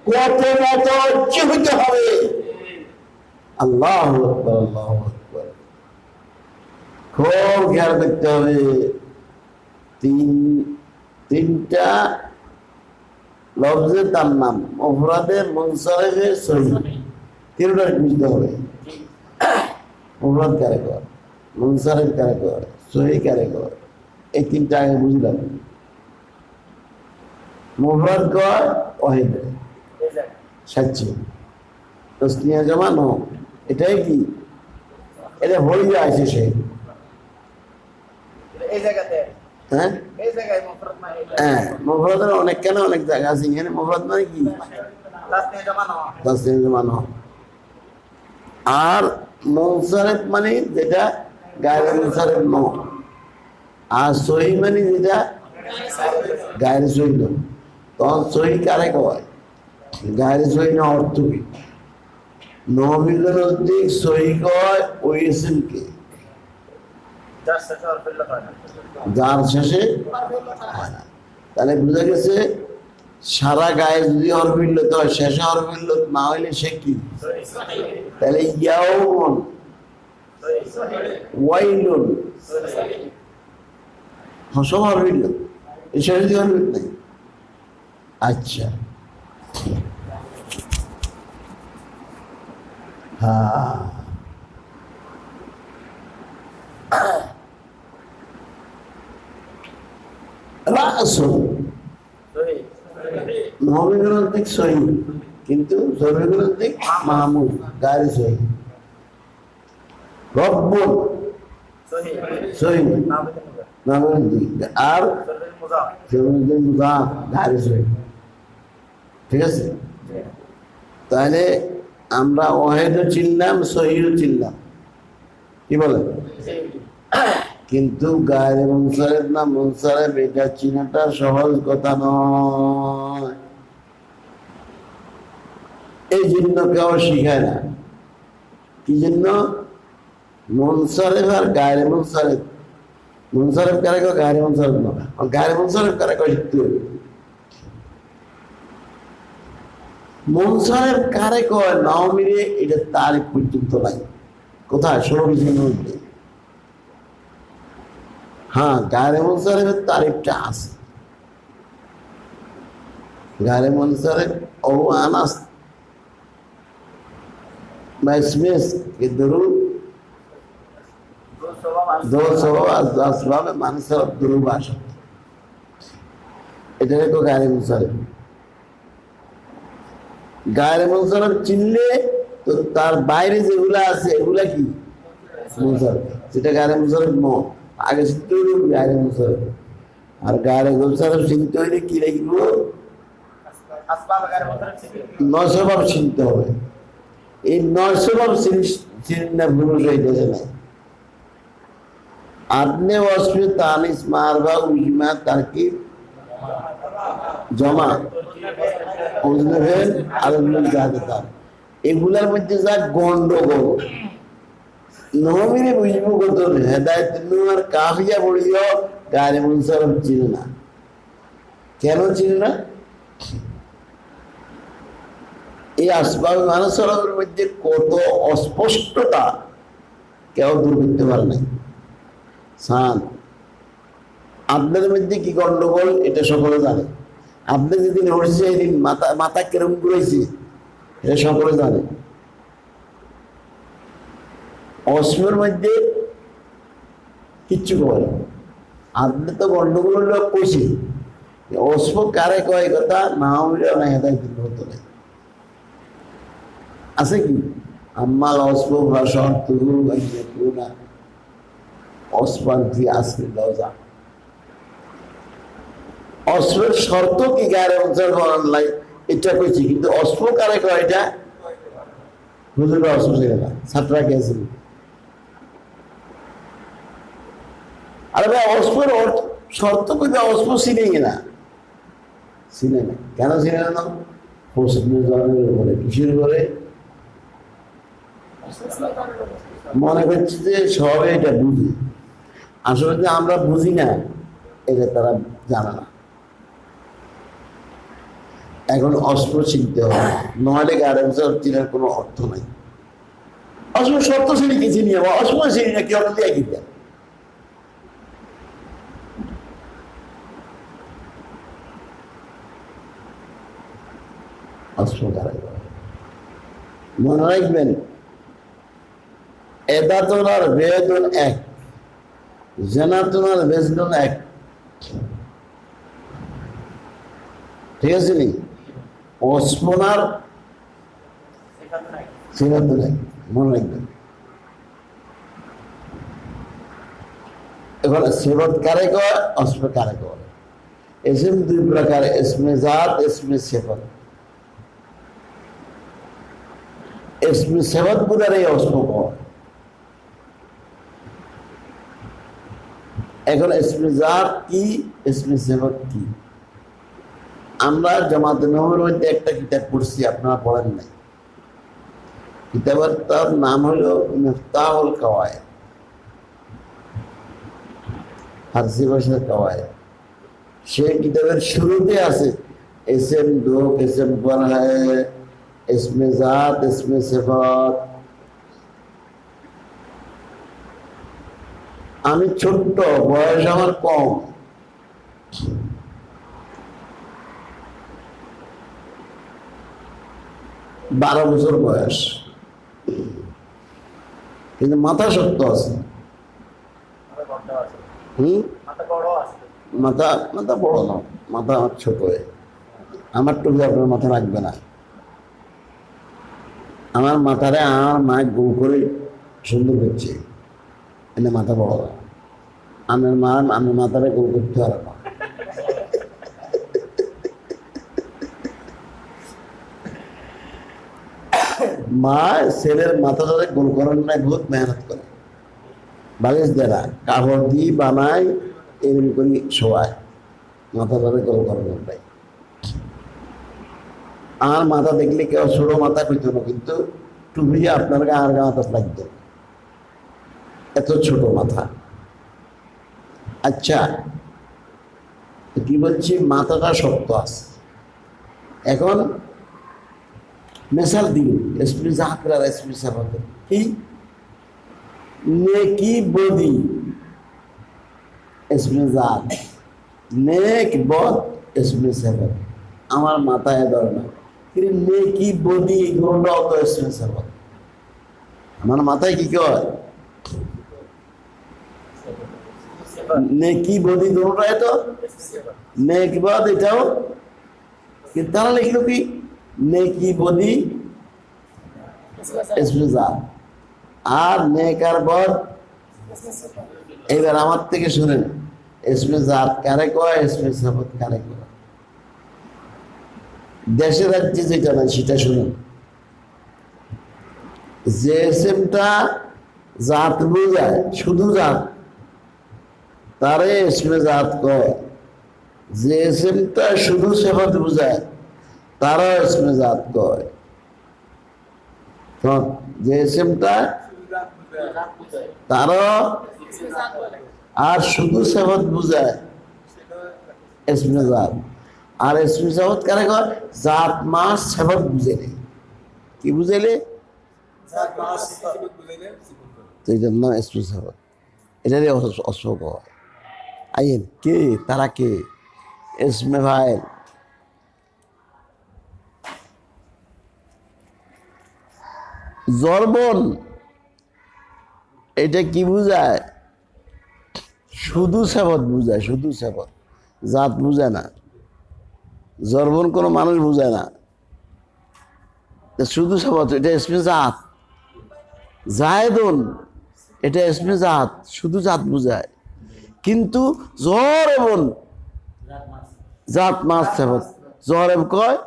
কত মত কি হইতে হবে আল্লাহু আকবার আল্লাহু আকবার খুব খেয়াল করতে হবে তিনটা লফজের তার নাম মুফরাদে মুনসারিফে সহি তিনটা বুঝতে হবে মুফরাদ কারে কয় মুনসারিফ কারে কয় সহি কারে কয় এই তিনটা আগে বুঝলাম মুফরাদ কয় ওয়াহিদ সাচ্চি তসনিয়া জমা ন এটাই কি এটা হইয়া আছে সে এই জায়গাতে হ্যাঁ এই জায়গায় মুফরাদ মানে হ্যাঁ মুফরাদের অনেক কেন অনেক জায়গা আছে এখানে মুফরাদ মানে কি তাসনিয়া জমা না তসনিয়া জমা ন আর মুনসারিফ মানে যেটা গায়রে মুনসারিফ ন আর সহি মানে যেটা গায়রে সহি ন তখন সহি কারে কয় গায়রে সহি না অর্থ কি নবীগণ অধিক সহি কয় ওই ইসমকে যার শেষে হরফ ইল্লাত হয় না। যার শেষে হয় না। তাহলে বোঝা গেছে সারা গায়ে যদি হরফ ইল্লত হয়, শেষে হরফ ইল্লত না হইলে সে কি? তাহলে ইয়াউমুন, ওয়াইলুন, সব হরফ ইল্লত, এই শেষে যদি হরফ ইল্লত নাই। আচ্ছা, হ্যাঁ, রাসূল নবীগণিক সহি, কিন্তু জরুরীগণিক মাহমুদ গায়রে সহি। রব্বুন সহি নবীগণিক, আর জরুরীগণিক মুযাফ গায়রে সহি। ঠিক আছে? তাহলে আমরা ওয়াহিদও চিনলাম, সহিও চিনলাম, কি বলেন? কিন্তু গায়ে মুনসারিফ না মুনসারিফ এটা চিনাটা সহজ কথা নয়। এই জন্য কেউ শিখায় না। কি জন্য? মুনসারিফ আর গায়ে মুনসারিফ, মুনসারিফ কারে কয়, গায়ে মুনসারিফ না, আর গায়ে মুনসারিফ কারে কয় শিখতে হবে। মুনসারিফ কারে কয় নাও মিলে এটা তারিখ পর্যন্ত নাই। কোথায়? 16 বিজনের মধ্যে। হ্যাঁ, গায়রে মুনসারিফের তারিফটা আছে। গায়রে মুনসারিফ ও আনাস मैसमेस के दुरूद दो सबब از اسباب منصب दुरूद আসে। এটাকে তো গায়রে মুনসারিফ। গায়রে মুনসারিফ চিনলে তো তার বাইরে যেগুলা আছে এগুলা কি? মুনসারিফ। যেটা গায়রে মুনসারিফ নয়, আগে চিনতে হইলে গায়রে মুনসারিফ। আর গায়রে মুনসারিফ চিনতে হইলে কি লিখব? আসবাব গায়রে মুনসারিফ চিনতে 9 সবব চিনতে হবে। এই 9 সবব চিন্না ভুল হইতেছে না। আদনে ওয়াসফে তানিস মারবা উজমা তারকিব জমা উজনফেল আলমুল জাহাদাতা, এগুলার মধ্যে যা গন্ডগোল নহমিরে বুঝবো কত হেদায়েত নূর কাফিয়া পড়িও গায়রে মুনসারিফ চিনে না। কেন চিনে না? এই আসবাব মানসরফের মধ্যে কত অস্পষ্টতা কেউ দূর করতে পারে নাই। সান আপনাদের মধ্যে কি গন্ডগোল এটা সকলে জানে। আপনি যেদিন হয়েছে এদিন মাথা কেরম করেছে এটা সকলে জানে। অস্মের মধ্যে কিচ্ছু করে আপনি তো গন্ডগোল লোক কইছে। অস্ম কারে কয় কথা না হইলে না হেদায়েত হতো না। আছে কি? আম্মাল অস্ম ভাষণ তুরু না অসপান্থী আসলে লজা। অস্মের শর্ত কি গায়রে মুনসারিফ অনলাই এটা কইছি, কিন্তু অস্ম কারে কয় এটা হুজুর অস্ম ছিল না, ছাত্ররা গেছিল। আরে ভাই অস্মের শর্ত কইতে অস্ম চিনে না, চিনে না। কেন চিনে না? হোসেনের জন্মের উপরে, কিসের উপরে? মনে করছে যে সবাই এটা বুঝি, আসলে যে আমরা বুঝি না এটা তারা জানে না। এখন অস্ত্র চিনতে হবে, নইলে গায়রে মুনসারিফ চিনার কোনো অর্থ নাই। অস্ত্র শর্ত শ্রেণী কি চিনি, অস্ত্র চিনি না, কি অর্থ দিয়ে কি দেয়? অস্ত্র কারে কয়? মনে রাখবেন এদাতুন আর বেদুন এক, জানাতুন আর বেজনুন এক। ঠিক আছে নি? ওসমানার সিরাতুন এক, মনে রাখবেন। এবার সিফাত কারে কয়, অস্ম কারে কয়? ইসম দুই প্রকার, ইসমে জাত, ইসমে সিফাত। ইসমে সিফাত গুলার এই অস্ম কয়। এখন ইসমে জাত কি, ইসমে সিফাত কি? আমরা জামাতে নববীর মধ্যে একটা কিতাব পড়ছি, আপনারা পড়েন নাই। কিতাবটার নাম হলো মিফতাহুল কাওয়ায়েদ, ফার্সি ভাষার কাওয়ায়েদ। সেই কিতাবের শুরুতে আছে ইসম দো কিসম পর হ্যায়, ইসমে জাত, ইসমে সিফাত। আমি ছোট্ট, বয়স আমার কম, বারো বছর বয়স, কিন্তু মাথা শক্ত আছে। মাথা মাথা বড় না, মাথা আমার ছোট। আমার টুপি আপনার মাথা রাখবে না। আমার মাথারে আমার মায়ের গোল করে সুন্দর করছে, এনে মাথা বড় না। আমার মা আমার মাথারে গোল করতে পারে না। মা ছেলের মাথাটারে গোল করার নাই বহুত মেহনত করে, বালিশ দেয়, কাপড় দিয়ে বানায়, এরকম করে শোয়ায়, মাথাটারে গোল করানোর নাই। আর মাথা দেখলে কেউ ছোট মাথা কইত না, কিন্তু টুপি আপনার আর মাথা লাগতো, এত ছোট মাথা। আচ্ছা, কি বলছি, মাথাটা শক্ত আছে। এখন মেসাল দিন এসপি জাহাকরার এসপি সাহেব কি নেকি বদি এসপি জাত, নেক বদ এসপি সাহেব। আমার মাথায় ধর না, কিন্তু নেকি বদি এগুলোটাও তো এসপি সাহেব। আমার মাথায় কি কয়, নেকি বদি দুটোটাই তো, নেক বদ এটাও। কিন্তু তারা লিখলো কি নেকি বদি ইসমে জাত, আর নেক আর বদ। এবার আমার থেকে শুনেন, ইসমে জাত কারে কয়, ইসমে সাবত কারে কয়। দেশে রাজ্যে যেটা নাই সেটা শুনুন। যে ইসমটা জাত বোঝায়, শুধু জাত, তারে ইসমে জাত কয়। যে ইসমটা শুধু সিফাত বোঝায়, তারা ইসমে জাত কয়। যে ইসমটা তারা আর শুধু সিফাত বোঝায়, ইসমে জাত। আর ইসমে সিফাত কারে কয়, জাত মাস সিফাত বুঝাইলে। কি বুঝাইলে? তো এটার নাম ইসমে সিফাত। এটারই অস্ত্র কয়। আইন কে, তারা কে? ইসমে ফাইল। জরবন এটা কি বুঝায়? শুধু সেবত বুঝায়, শুধু সেবত, জাত বুঝায় না। জরবন কোনো মানুষ বুঝায় না, শুধু সেবত, এটা ইসমে জাত। জায়দুন এটা ইসমে জাত, শুধু জাত বুঝায়। কিন্তু জরবন জাত মাস সেবত। জরব কয়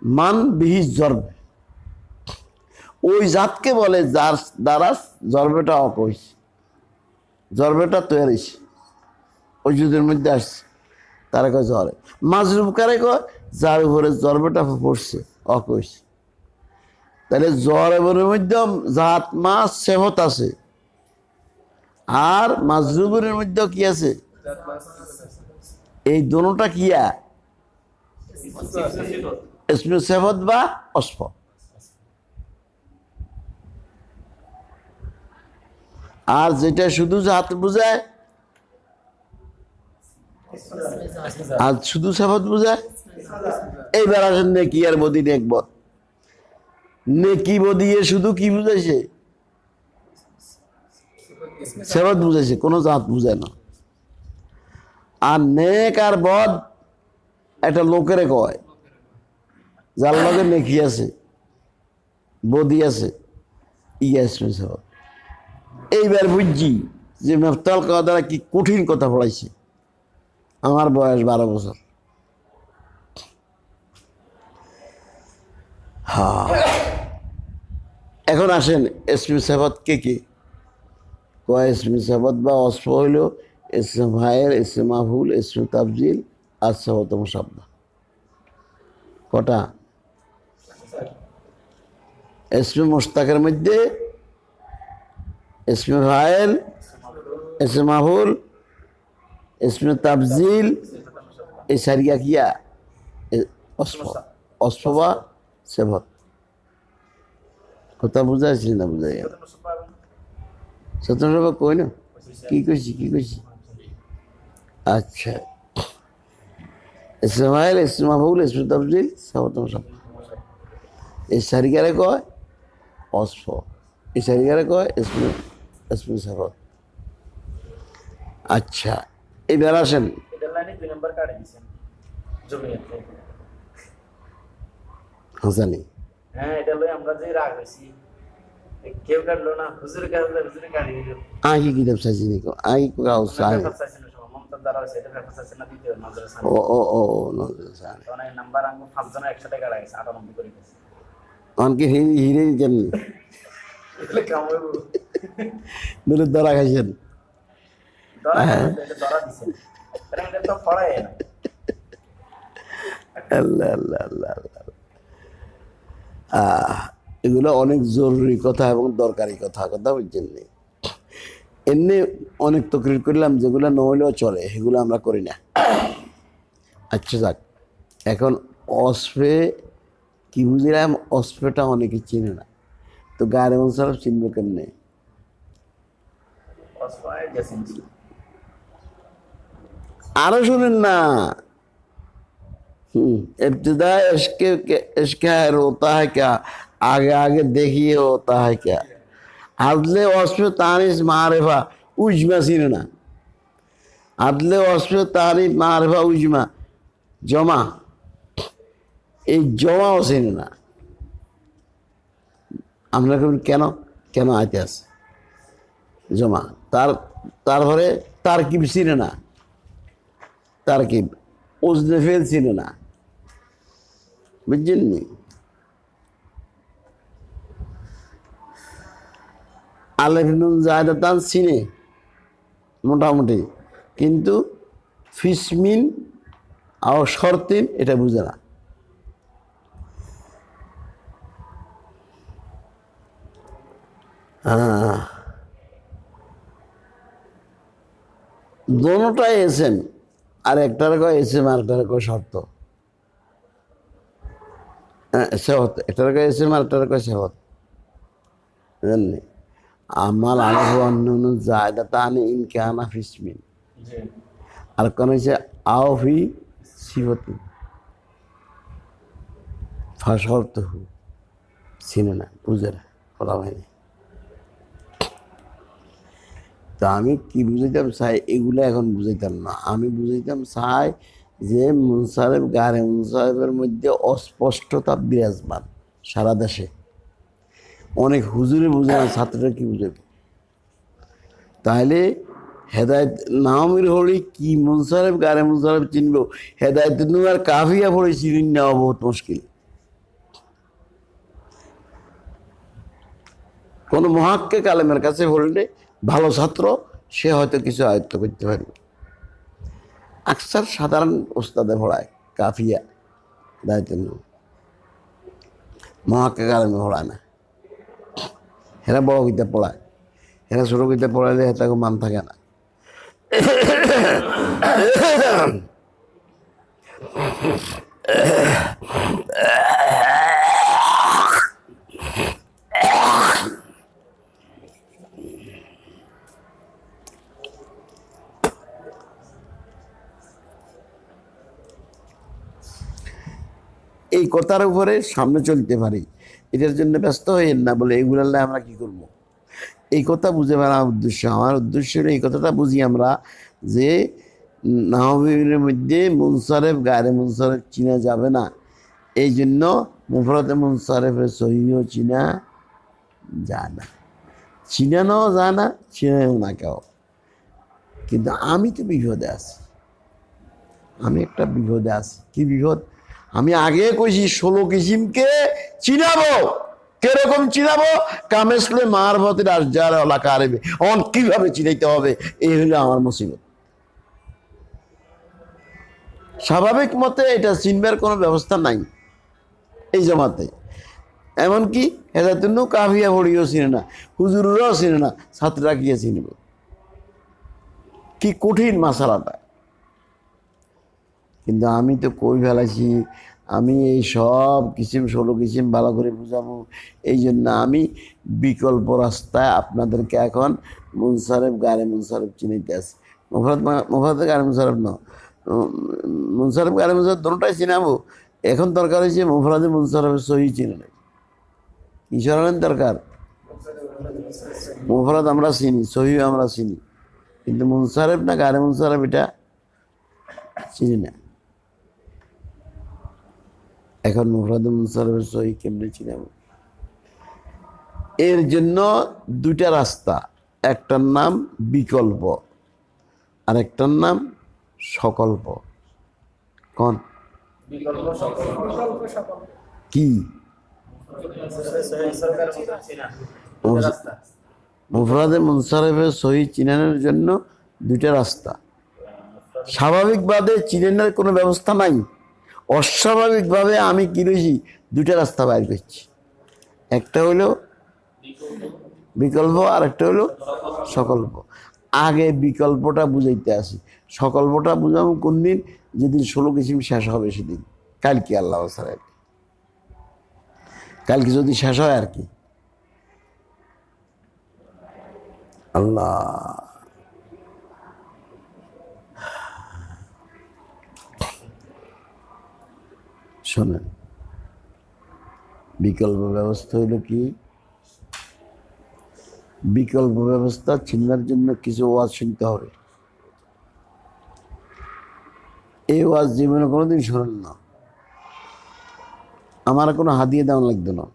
মান বিহি জরব, ওই জাতকে বলে যার দ্বারা জরবেটা অকইস, জরবেটা তৈরি ওই যুদ্ধের মধ্যে আসছে, তারা কয় জরে। মাজরুব কারে কয়, যার উপরে জরবেটা পড়ছে অকইস। তাহলে জরবের মধ্যে জাত মাস সেহত আছে, আর মাজরুবের মধ্যে কি আছে? এই দোনোটা কিয়া ইসমে সেহত বা অস্ফ। আর যেটা শুধু জাত বুঝায় আর শুধু সেবত বুঝায়। এইবার আসেন নেকি আর বদি, নেকবত। নেকি বদিয়ে শুধু কি বুঝাইছে? সেবত বুঝাইছে, কোনো জাত বুঝায় না। আর নেক আর বদ একটা লোকেরে কয়, যার লগে নেকি আছে, বদি আছে, ইয়া ইসমে সেবত। এইবার বুঝছি যে মেফতাল কাদারা কি কঠিন কথা পড়াইছে। আমার বয়স 12 বছর। হ্যাঁ, এখন আসেন ইসমে সেবত কে কে কয়? ইসমে সেবত বা অস্ফ হইল ইসমে ফাইল, ইসমে মাফউল, ইসমে তাফজিল আর সেবতম শব্দ। কটা? ইসমে মুশতাকের মধ্যে ইসমে ফাইল, ইসমে মাফুল, ইসমে তাফজিল, এই সারিয়া কিয়া অসফা সেবত। কথা বুঝাইছি না বুঝাই? সত্য সভা কই না, কি কইছি? আচ্ছা, ইসমে ফাইল, ইসমে মাফুল, ইসমে তাফজিল, সেবত মুসাফা। এই সারিকারে কয় অসফ, এই সারিকারে কয় ইসমে সেবত। আচ্ছা, এবার আসেন এটার লাইনে 2 নাম্বার কাটে দিয়েছেন জমিয়তে। হাসানি। হ্যাঁ, এটা লই আমরা যে রাগ হইছি, কেউ কাটলো না, হুজুরের কাছে হুজুরে কাটি দিল। আগে কিতাব চাইছি নিকো, আগে কাউ চাই। মমতাজ দ্বারা হয়েছে, এটা ফেরত চাইছে না, দ্বিতীয় নজরে সান। ও নজর চাই। তখন এই নাম্বার আঙ্গু 5 জনের একসাথে কাটা গেছে, 98 করে গেছে। অনকে হিরে কেমনি এগুলো কামাইব দুটো ধরা খাইছেন। ধরা এটা ধরা দিছে, তাহলে এটা তো পড়ায় না। আল্লাহ আল্লাহ আল্লাহ আল্লাহ। এগুলো অনেক জরুরি কথা এবং দরকারি কথা বুঝছেন নি? এমনি অনেক তকরির করলাম, যেগুলো নহলেও চলে সেগুলো আমরা করি না। আচ্ছা যাক, এখন অসফে কি বুঝলাম, অসফেটা অনেকে চিনে না, তো গায়ে মনসারফ চিনবে কেমনে? অসফায় গেছেন আরো শুনেন না, इब्तिदा इश्क है रोता है क्या, आगे आगे देखिए होता है क्या। आदले वस्फ़ तानीस मारिफा उजमा सीना, आदले वस्फ़ तानीस मारिफा उजमा जमा, এই জমাও চিনে না। আমরা কেন কেন আইতে আছে জমা, তারপরে তারকিব চিনে না, তারকিব ওজনে ফেল চিনে না, বুঝছেন নি? আলেফ নুন জায়দাতান চিনে মোটামুটি, কিন্তু ফিসমিন আর শর্তিন এটা বুঝে না। দোনোটাই এসেন, আর একটার কয় এসএম আর একটার কয় শর্ত, সেহত। একটার কয় এসএম আর একটার কয় সেহত, জাননি? আমাল আলাহ অন্য জায়দা তানি ইনকানা ফিসমিন, আর কোন হচ্ছে আও ফি সিফতি ফাশর্ত হু, চিনে না, বুঝে না, বলা হয়নি। তা আমি কি বুঝাইতাম চাই, এগুলো এখন বুঝাইতাম না। আমি বুঝাইতাম চাই যে মুনসারেফ গারে মুনসারেফের মধ্যে অস্পষ্টতা বিরাজমান সারা দেশে। অনেক হুজুরে বুঝে না, ছাত্ররা কি বুঝাবে? তাহলে হেদায়ত নামির হলে কি মুনসারেফ গারে মুনসারেফ চিনব, হেদায়ত আর কাফিয়া পড়ে চিনিন নেওয়া বহুত মুশকিল। কোনো মহাক্কিক আলেমের কাছে পড়লে ভালো ছাত্র, সে হয়তো কিছু আয়ত্ত করতে পারবে। আকসার সাধারণ ওস্তাদে পড়ায় কাফিয়া, দায়িত্ব মহাক্কিক আলেমে পড়ায় না। এরা বড় কিতাব পড়ায়, এরা ছোট কিতাব পড়াইলে তাকে মান থাকে না। এই কথার উপরে সামনে চলতে পারি, এটার জন্য ব্যস্ত হইেন না বলে এগুলো আমরা কি করব। এই কথা বুঝে ফেলা উদ্দেশ্য, আমার উদ্দেশ্য হলো এই কথাটা বুঝি আমরা যে নাহবির মধ্যে মুনসারেফ গায়রে মুনসারেফ চিনা যাবে না, এই জন্য মুফরাদে মুনসারেফের সহিও চিনা যায় না, চিনানো যায় না, চিনাও না কেউ। কিন্তু আমি তো বিপদে আছি, আমি একটা বিপদে আছি। কি বিপদ? আমি আগে কইছি 16 কিসিমকে চিনাবো। কিরকম চিনাবো? কামেসলে মারফতের আশজার এলাকা আরবে অন কিভাবে চিনাইতে হবে, এই হলো আমার মুসিবত। স্বাভাবিক মতে এটা চিনবার কোনো ব্যবস্থা নাই এই জমাতে। এমনকি হেদায়তুন্নু কাফিয়া পড়িও চিনে না, হুজুররাও চিনে না, ছাত্ররা গিয়ে চিনবে। কি কঠিন মাসালাটা। কিন্তু আমি তো কই ফেলাইছি, আমি এই সব কিসিম 16 কিসিম ভালো করে বুঝাবো, এই জন্য আমি বিকল্প রাস্তায় আপনাদেরকে এখন মুনসারেফ গারে মুনসারেফ চিনাইতে আছি। মুফরাদ গারে মুনসারেফ ন, মুনসারেফ গারে মুনসারেফ দুটোটাই চিনাবো। এখন দরকার হয়েছে মুফরাদে মুনসারেফের সহি চিনে নেই। ঈশ্বরের দরকার, মুফরাদ আমরা চিনি, সহি আমরা চিনি, কিন্তু মুনসারেফ না গারে মুনসারেফ এটা চিনি না। এখন মুফরাদে মুনসারেফের সহি কেমনে চিনাব? এর জন্য দুইটা রাস্তা, একটার নাম বিকল্প আর একটার নাম সকল্প। কোন কি? মুফরাদে মুনসারিফের সহি চিনানোর জন্য দুইটা রাস্তা। স্বাভাবিকভাবে চিনানোর কোনো ব্যবস্থা নাই, অস্বাভাবিকভাবে আমি কি রয়েছি দুইটা রাস্তা বাইর করছি। একটা হলো বিকল্প আর একটা হলো সকল্প। আগে বিকল্পটা বুঝাইতে আসি, সকল্পটা বুঝাবো কোন দিন? যেদিন 16 কিসিম শেষ হবে সেদিন, কালকে আল্লাহ ছাড়া, কালকে যদি শেষ হয় আর কি। আল্লাহ শোনেন, বিকল্প ব্যবস্থা হইল কি? বিকল্প ব্যবস্থা চিন্তার জন্য কিছু ওয়াজ শুনতে হবে। এই ওয়াজ জীবনে কোনোদিন শোনেন না, আমার কোনো হাদিয়ে দেওয়া লাগতো না,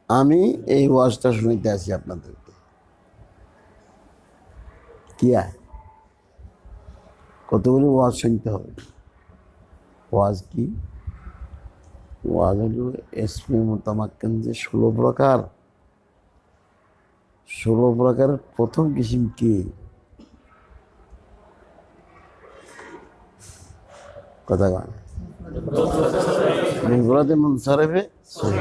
আমি এই ওয়াজটা শুনাইতে আসি আপনাদেরকে। কি কতগুলো ওয়াজ শুনতে হবে। ওয়াজ কি? ওয়াজ হলো এসমে মুতামাক্কিন, যে 16 প্রকার, 16 প্রকারের প্রথম কিসিম কি? কথা কয় মুফরাদে মুনসারিফে সহি।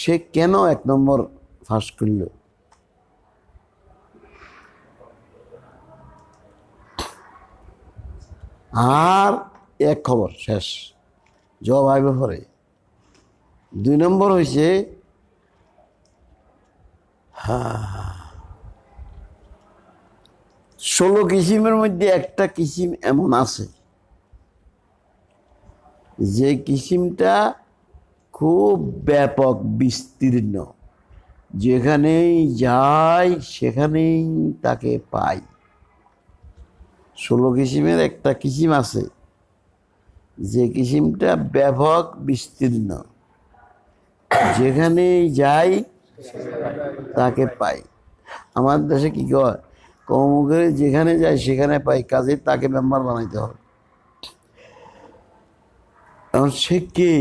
সে কেন 1 নম্বর ফাঁস করল? আর এক খবর শেষ, জবাব আইবে পরে। 2 নম্বর হয়েছে 16 কিসিমের মধ্যে একটা কিসিম এমন আছে যে কিসিমটা খুব ব্যাপক বিস্তীর্ণ, যেখানেই যাই সেখানেই তাকে পাই। 16 কিসিমের একটা কিসিম আছে যে কিসিমটা ব্যাপক বিস্তীর্ণ, যেখানেই যাই তাকে পাই। আমার দেশে কি কয়, কমুকের যেখানে যায় সেখানে পাই, কাজে তাকে মেম্বার বানাইতে হবে। এখন সে কে?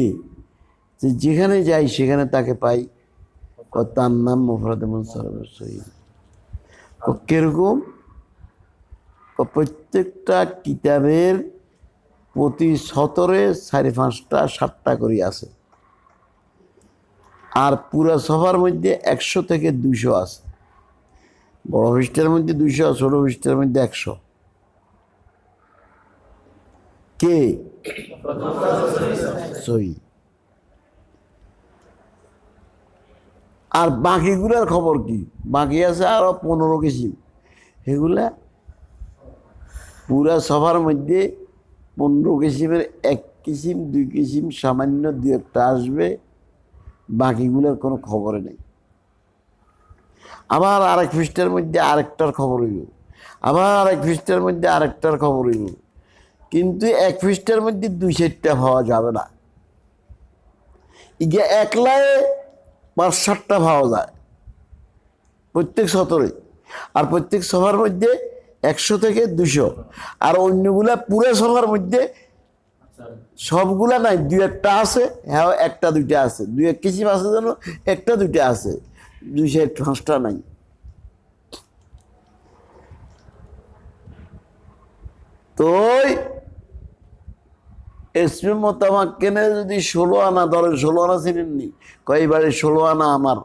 যেখানে যাই সেখানে তাকে পাই, তার নাম মুফরাদে মুনসারিফের সহি। কিরকম? প্রত্যেকটা কিতাবের প্রতি সতরে 4-5টা 7টা করে আছে, আর পুরা সফার মধ্যে 100 থেকে 200 আছে। বড় পৃষ্ঠার মধ্যে 200, ছোট পৃষ্ঠার মধ্যে 100। কে? সহি। আর বাকিগুলার খবর কি? বাকি আছে আরো 15 কিসিম। এগুলা পুরা সভার মধ্যে 15 কিসিমের 1 কিসিম 2 কিসিম সামান্য 2-1টা আসবে, বাকিগুলোর কোনো খবর নেই। আবার আরেক পৃষ্ঠার মধ্যে আরেকটার খবর হইল, আবার আরেক পৃষ্ঠার মধ্যে আরেকটার খবর হইল, কিন্তু 1 পৃষ্ঠার মধ্যে 2-4টা পাওয়া যাবে না। ইগে একলাই 5-7টা পাওয়া যায় প্রত্যেক সতরে, আর প্রত্যেক সভার মধ্যে 100 থেকে 200, আর অন্যগুলা পুরো সভার মধ্যে সবগুলা নাই, 2-1টা আছে। হ্যাঁ, 1-2টা আছে, 2-1 কিসিম আছে যেন, 1-2টা আছে, 205টা নাই। তো এসমে মোতামাক্কেনে যদি 16 আনা ধরেন, 16 আনা চিনেননি, কয় বাড়ি 16 আনা আমার,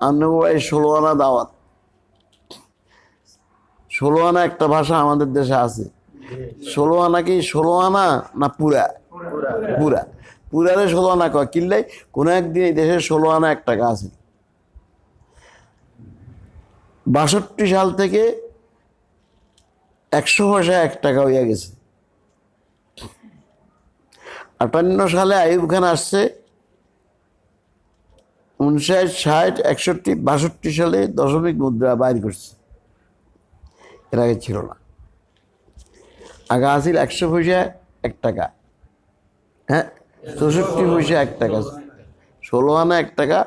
অন্য বাড়ি 16 আনা দাওয়াত। 16 আনা একটা ভাষা আমাদের দেশে আছে। 16 আনা কি 16 আনা না পুরা? পুরা। পুরারে 16 আনা কয় কিনলে কোন একদিন এই দেশে 16 আনা 1 টাকা আছে। 62 সাল থেকে 100 পয়সা 1 টাকা হইয়া গেছে। 58 সালে আইয়ুব খান আসছে, 59, 60, 61, 62 সালে দশমিক মুদ্রা বাইর করছে। এর আগে ছিল না। আগে আসিল 100 পয়সা 1 টাকা, হ্যাঁ, 64 পয়সা 1 টাকা, 16 আনা 1 টাকা,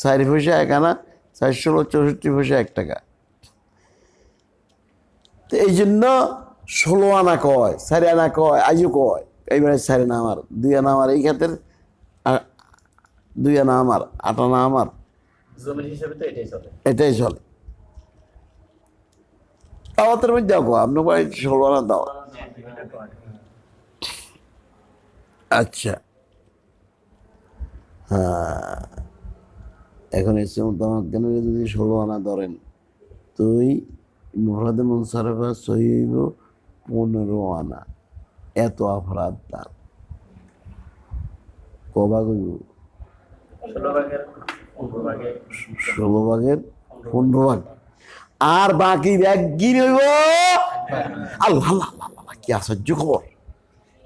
4 পয়সা 1 আনা, 4 16 64 পয়সা 1 টাকা। তো এই জন্য 16 আনা কয়, 4 আনা কয়, আজও কয়, এইবারে 4 আনা আমার, 2 আনা আমার, এই খাতের 2 আনা আমার, 8 আনা আমার, জমির হিসেবে তো এটাই চলে। এটাই চলে। দাওয়াতের মধ্যে দেখো আপনার বাড়ি 16 আনা দাওয়াত। আচ্ছা, হ্যাঁ, এখন এসে মোতামাক্কেনে যদি 16 আনা ধরেন, তুই মুফরাদে মুনসারিফা সহি হইব 15 আনা। এত অপরাধ তার কবাগ হইব 16 ভাগের 15 ভাগে 16 ভাগের 15 ভাগ, আর বাকি ব্যাগ গির হইব। আল্লাহ আল্লাহ আল্লাহ আল্লাহ, কি আশ্চর্য খবর!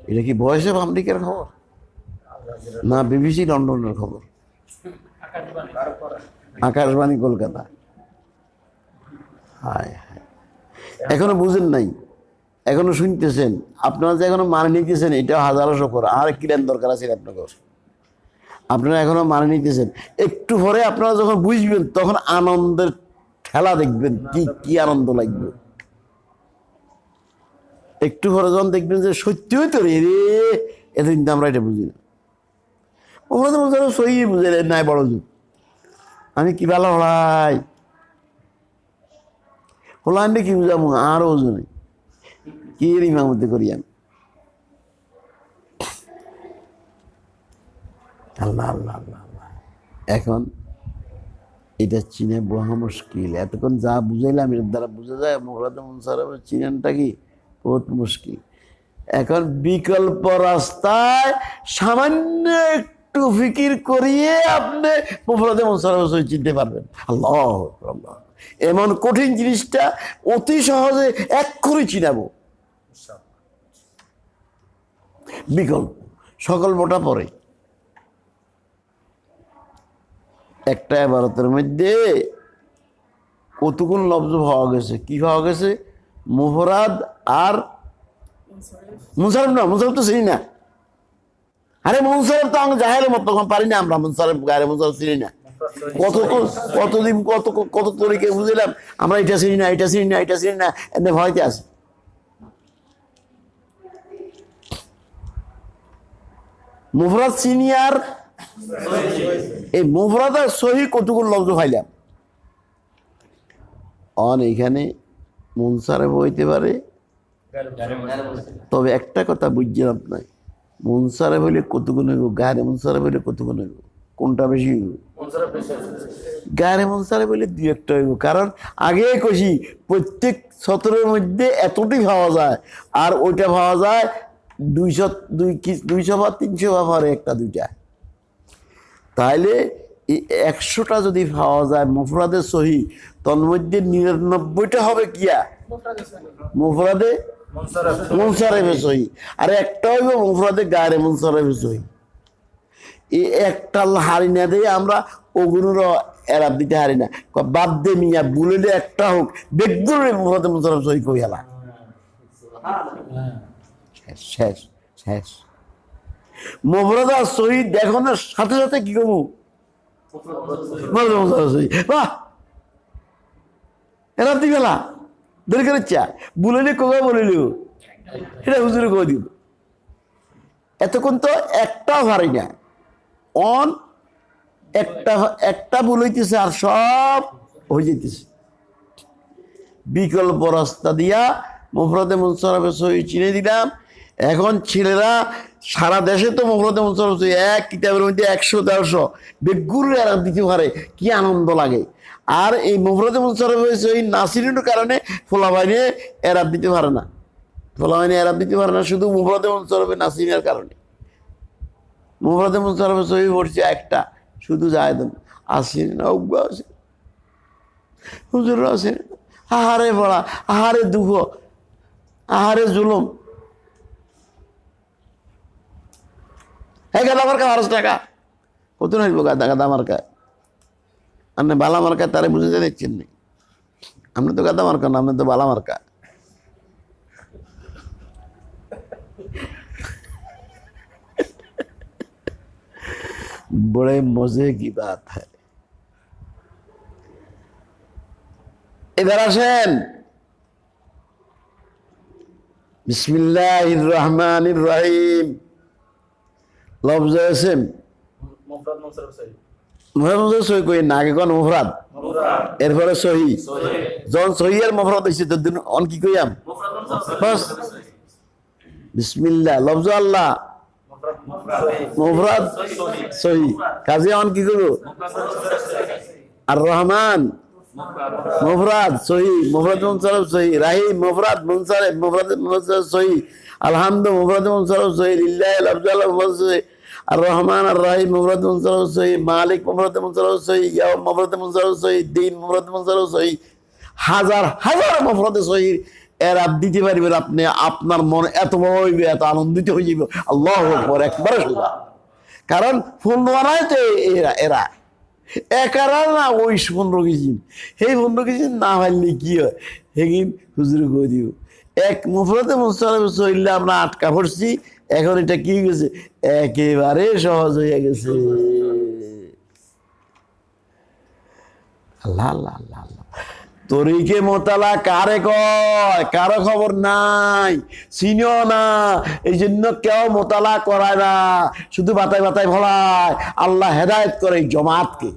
এটা কি ভয়েস অফ আমেরিকার খবর না বিবিসি লন্ডনের খবর? আকাশবাণী কলকাতা। হায় হায়, এখনো বুঝেন নাই, এখনো শুনতেছেন আপনারা, যে এখনো মানে নিতেছেন, এটাও হাজারো শকর। আর কিলেন দরকার আছে আপনাকে? আপনারা এখনো মানে নিতেছেন। একটু পরে আপনারা যখন বুঝবেন তখন আনন্দের ঠেলা দেখবেন, কি কি আনন্দ লাগবে। একটু পরে যখন দেখবেন যে সত্যিই তো রে, এতদিন তো আমরা এটা বুঝি না। ওরা তো সই বুঝে নাই বড় যুগ। আমি কি ভালো হলাই হলাম কি বুঝাবো, আরো ওজনে কি ইমামতি করি আমি। আল্লাহ আল্লাহ আল্লাহ আল্লাহ। এখন এটা চিনে বহা মুশকিল। এতক্ষণ যা বুঝাইলাম এর দ্বারা বোঝা যায় মুফরাদে মুনসারিফের চিনানটা কি বহুত মুশকিল। এখন বিকল্প রাস্তায় সামান্য একটু ফিকির করিয়ে আপনি মুফরাদে মুনসারিফ সহি চিনতে পারবেন। আল্লাহ আল্লাহ, এমন কঠিন জিনিসটা অতি সহজে এক্ষুনি চিনাবো। বিকল্প সকল মোটা পরে একটা ইবারতের মধ্যে কতগুলো লফজ পাওয়া গেছে। কি পাওয়া গেছে? মুফরাদ আর মুনসারিফ। না, মুনসারিফ তো চিনি না। আরে মুনসারিফ তো আমি জাহেলের মতো পারি না আমরা। মুনসারিফ গায়ে মুনসারিফ চিনি না। কতদিন কত তরিকে বুঝলাম আমরা, এটা চিনি না, এটা চিনি না, এটা চিনি না, এমনি ভয়তে আছে। মুফরাদ চিনি আর এই মুফরাদ আর সহি কতগুলো লফজ পাইলাম। এইখানে মুনসারিফ হইতে পারে, তবে একটা কথা বুঝছিলাম না, মুনসারিফ হইলে কতগুণ হইব, গায়ে মুনসারিফ হইলে কতগুণ হইব, কোনটা বেশি হইব? গায়ে মুনসারিফ হইলে 2-1টা হইব। কারণ আগে কষি প্রত্যেক সতরের মধ্যে এতটি পাওয়া যায়, আর ওইটা পাওয়া যায় 200 বা 300 বা পরে 1-2টা। তাইলে এই 100টা যদি পাওয়া যায় মুফরাদে সহি, তন্মধ্যে 99টা হবে কিয়া মুফরাদে মুনসারিফে সহি, আর একটা হইব মুফরাদে গায়রে মুনসারিফে সহি। এই একটা হারি না দিয়ে আমরা ওগুলোর এরাব দিতে হারি না। বাদ দে মিয়া, বুলেলে একটা হোক, বেগদুরে মুফরাদে মুনসারিফ সহি কই হেলা, শেষ শেষ। মুফরাদ আর সহি দেখানোর সাথে সাথে কি করবো? বাহ, এরাব দি গেলা দরকার ইচ্ছা বুলেলে কোকা বলিল, এটা হুজুরে কই দিব। এতক্ষণ তো একটাও হারি না, একটা ভুল হইতেছে আর সব হয়ে যেতেছে। বিকল্প রাস্তা দিয়া মুফরাদে মুনসারিফে সহি চিনে দিলাম। এখন ছেলেরা সারা দেশে তো মুফরাদে মুনসারফ সহি এক কিতাবের মধ্যে 100-150 বেগুর এরাব দিতে পারে, কি আনন্দ লাগে। আর এই মুফরাদে মুনসারফ সহি নাসিরের কারণে ফোলাবাইনে এরাব দিতে পারে না, ফোলাবাইনে এরাব দিতে পারে না, শুধু মুফরাদে মুনসারফে নাসিরের কারণে। মুফরাদে মুনসারফ সহি পড়ছে একটা, শুধু জায়েদ আসেন না, উগ্র আসেন, হুজুর আসেন, আহারে পড়া, আহারে দুঃখ, আহারে জুলুম। গাদা মার্কা 12 টাকা কত নাইব, গাদা মার্কা আপনি বালা মার্কা তারে বুঝে যে দেখছেন নি, আপনি তো গাদা মার্কা না, আপনি তো বালা মার্কা। बड़े मजे की बात है। इधर আসেন, বিসমিল্লাহির রহমানির রহিম। লফজ আছেন মুফরাদ মুনসারফ সহি, মুফরাদ সহি কই না, আগে কোন মুফরাদ, এরপরে সহি। যখন সহি এর মুফরাদ হইছে তো দিন অন কি কইয়াম, বাস বিসমিল্লাহ লফজ আল্লাহ, মুফরাদ সহি, কাজে অন কি করব, আর রহমান মুফরাদ সহি, মুফরাদ মুনসারফ সহি, রাহিম মুফরাদ মুনসারফ, মুফরাদ মুনসারফ সহি, আলহামদু মুফরাদ মুনসারফ সহি, লিল্লাহি লফজ আল্লাহ মুফরাদ সহি, আর রহমান আর রাহিম মুফরাদ মুনসারফ সহি, মালিক মুফরাদ মুনসারফ সহি, ইয়াউম মুফরাদ মুনসারফ সহি, দিন মুফরাদ মুনসারফ সহি, হাজার হাজার মুফরাদ সহি এরাব দিতে পারবেন আপনি, আপনার মন এত বড় হইবে, এত আনন্দিত হয়ে যাবে, আল্লাহু আকবার, একবারে শুধু। কারণ ফোন বানায় তো এরা একারা না, ওই 15 কেজি, সেই 15 কেজি না পারলে কি হয়, সেদিন হুজুরে কই দিব। এক মুফরাদে মুনসারফ সহিলে আমরা আটকা পড়ছি, এখন এটা কি গেছে, একেবারে সহজ হয়ে গেছে। আল্লাহ আল্লাহ আল্লাহ আল্লাহ। তরিকে মোতালা কারে কয়, কারো খবর নাই, চিনিও না, এই জন্য কেউ মোতালা করায় না, শুধু বাতায় বাতায় ভরায়। আল্লাহ হেদায়েত করে এই জমাতকে,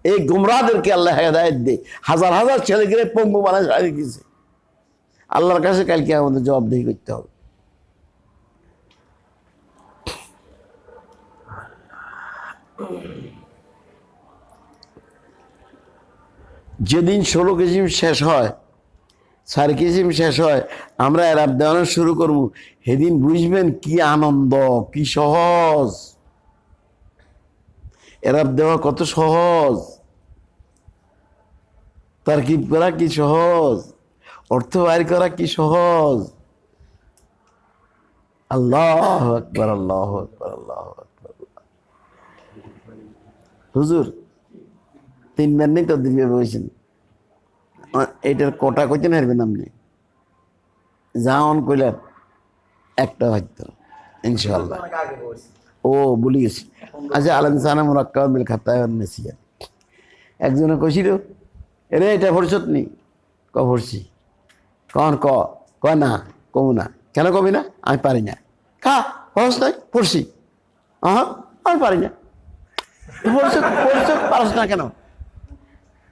এই গুমরাদেরকে আল্লাহ হেদায়েত দে। হাজার হাজার ছেলেকে পঙ্গু বানায় সারিয়ে গেছে, আল্লাহর কাছে কালকে আমাদের জবাবদিহি করতে হবে। যেদিন 16 কিসিম শেষ হয়, 4 কিসিম শেষ হয়, আমরা এরাব দেওয়ানো শুরু করবো, সেদিন বুঝবেন কি আনন্দ, কি সহজ এরাব দেওয়া, কত সহজ, তারকিব করা কি সহজ, অর্থ বাইর করা কি সহজ। আল্লাহু আকবার, আল্লাহু আকবার, আল্লাহু আকবার। হুজুর 3 বার নেই তো দিবে বলছেন, এটার কটা কইতে নারবেন আপনি, যা অন কইলেন একটা হয়তো ইনশাআল্লাহ। অনেক আগে বলছি। ও ভুলে গেছি। আচ্ছা, আলানসানা মুরাক্কাব বিল খাতায় নেসিয়া, একজনে কইছিল এরে এটা পড়ছত নি, পড়ছি, কন কয় না, কমু না, কেন কবি না, আমি পারি না, খা পড়ছ নাই, পড়ছি, আমি পারি না, পড়ছ পারস না কেন,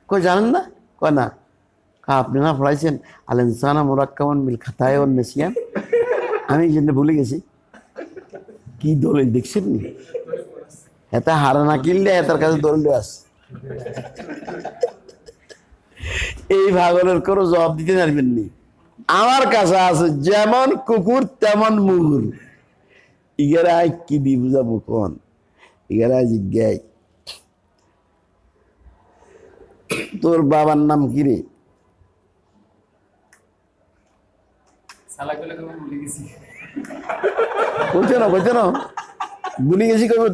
কই জানেন না, কয় না, আপনি না পড়াইছেন আলানসানা মুরাক্কাবান বিল খাতায় নেসিয়া, আমি এই জন্য ভুলে গেছি। কি দলিল দেখছেন নি, এটা হারা না কিনলে এটার কাছে দলিল আছে। এই ভাগলের কোনো জবাব দিতে পারবেন নি, আমার কাছে আছে যেমন কুকুর তেমন মুগুর। ইগারাই কি দি বুঝাবো কোন, ইগারাই জিজ্ঞাই তোর বাবার নাম কি রে, বলছে না ভুলি গেছি কইব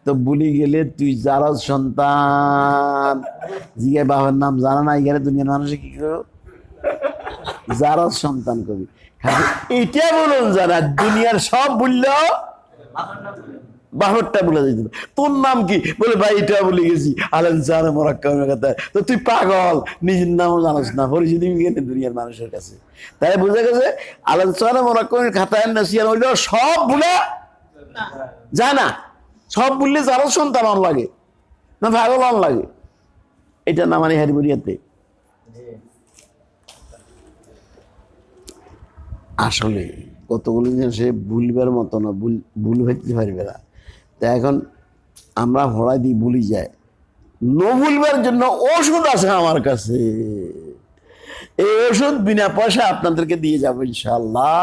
তো ভুলি গেলে তুই যারা সন্তান জিগায় বাবার নাম জানা না, গেলে দুনিয়ার মানুষে কি করো, যারা সন্তান কবি এটা বলুন, যারা দুনিয়ার সব বললেও বাহরটা বলে দিত। তোর নাম কি, বলে ভাই এটা বলে গেছি আলানসানা মুরাক্কাবের খাতায়। তো তুই পাগল, নিজের নামও জানাস না, পরিচিতি গেলে দুনিয়ার মানুষের কাছে। তাই বুঝে গেছে আলানসানা মুরাক্কাবের খাতায় নাসিয়া হইল সব ভুলে যায় না, সব বললে যারা সন্তান অন লাগে না, পাগল অন লাগে, এটা না মানে হারিবরিয়াতে। আসলে কতগুলো জিনিস সে ভুলবার মতো না, ভুল হইতে পারবে না। তা এখন আমরা ভরা দিই ভুলি যায়, নো ভুলবার জন্য ওষুধ আছে আমার কাছে। এই ওষুধ বিনা পয়সা আপনাদেরকে দিয়ে যাবো ইনশাল্লাহ,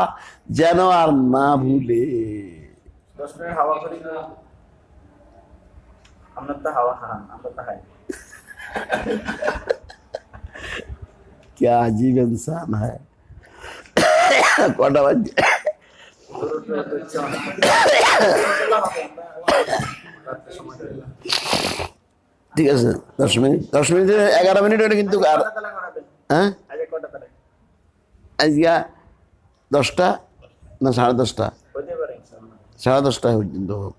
যেন আর না ভুলে। 10 মিনিট হাওয়া করি না, আমরা তো হাওয়া হারাম, আমরা তো হাই। क्या अजीब इंसान है। কটা বাজে? ঠিক আছে 10 মিনিট, 10 মিনিটে 11 মিনিট হলে কিন্তু আর হ্যাঁ আজকে কটা তারিখ? আজকে 10টা না 10:30টা, হতে পারে ইনশাআল্লাহ। 10:30 পর্যন্ত হোক।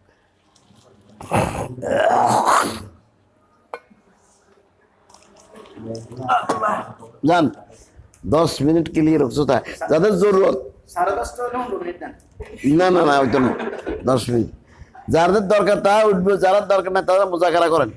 जान 10 मिनट के लिए रुक सकता है, ज्यादा जरूरत 10:30 হলে 15 মিনিট দেন। না না না ওইটা না, 10 মিনিট যাদের দরকার তা উঠবে, যারা দরকার না তারা মুজাকারা করেন।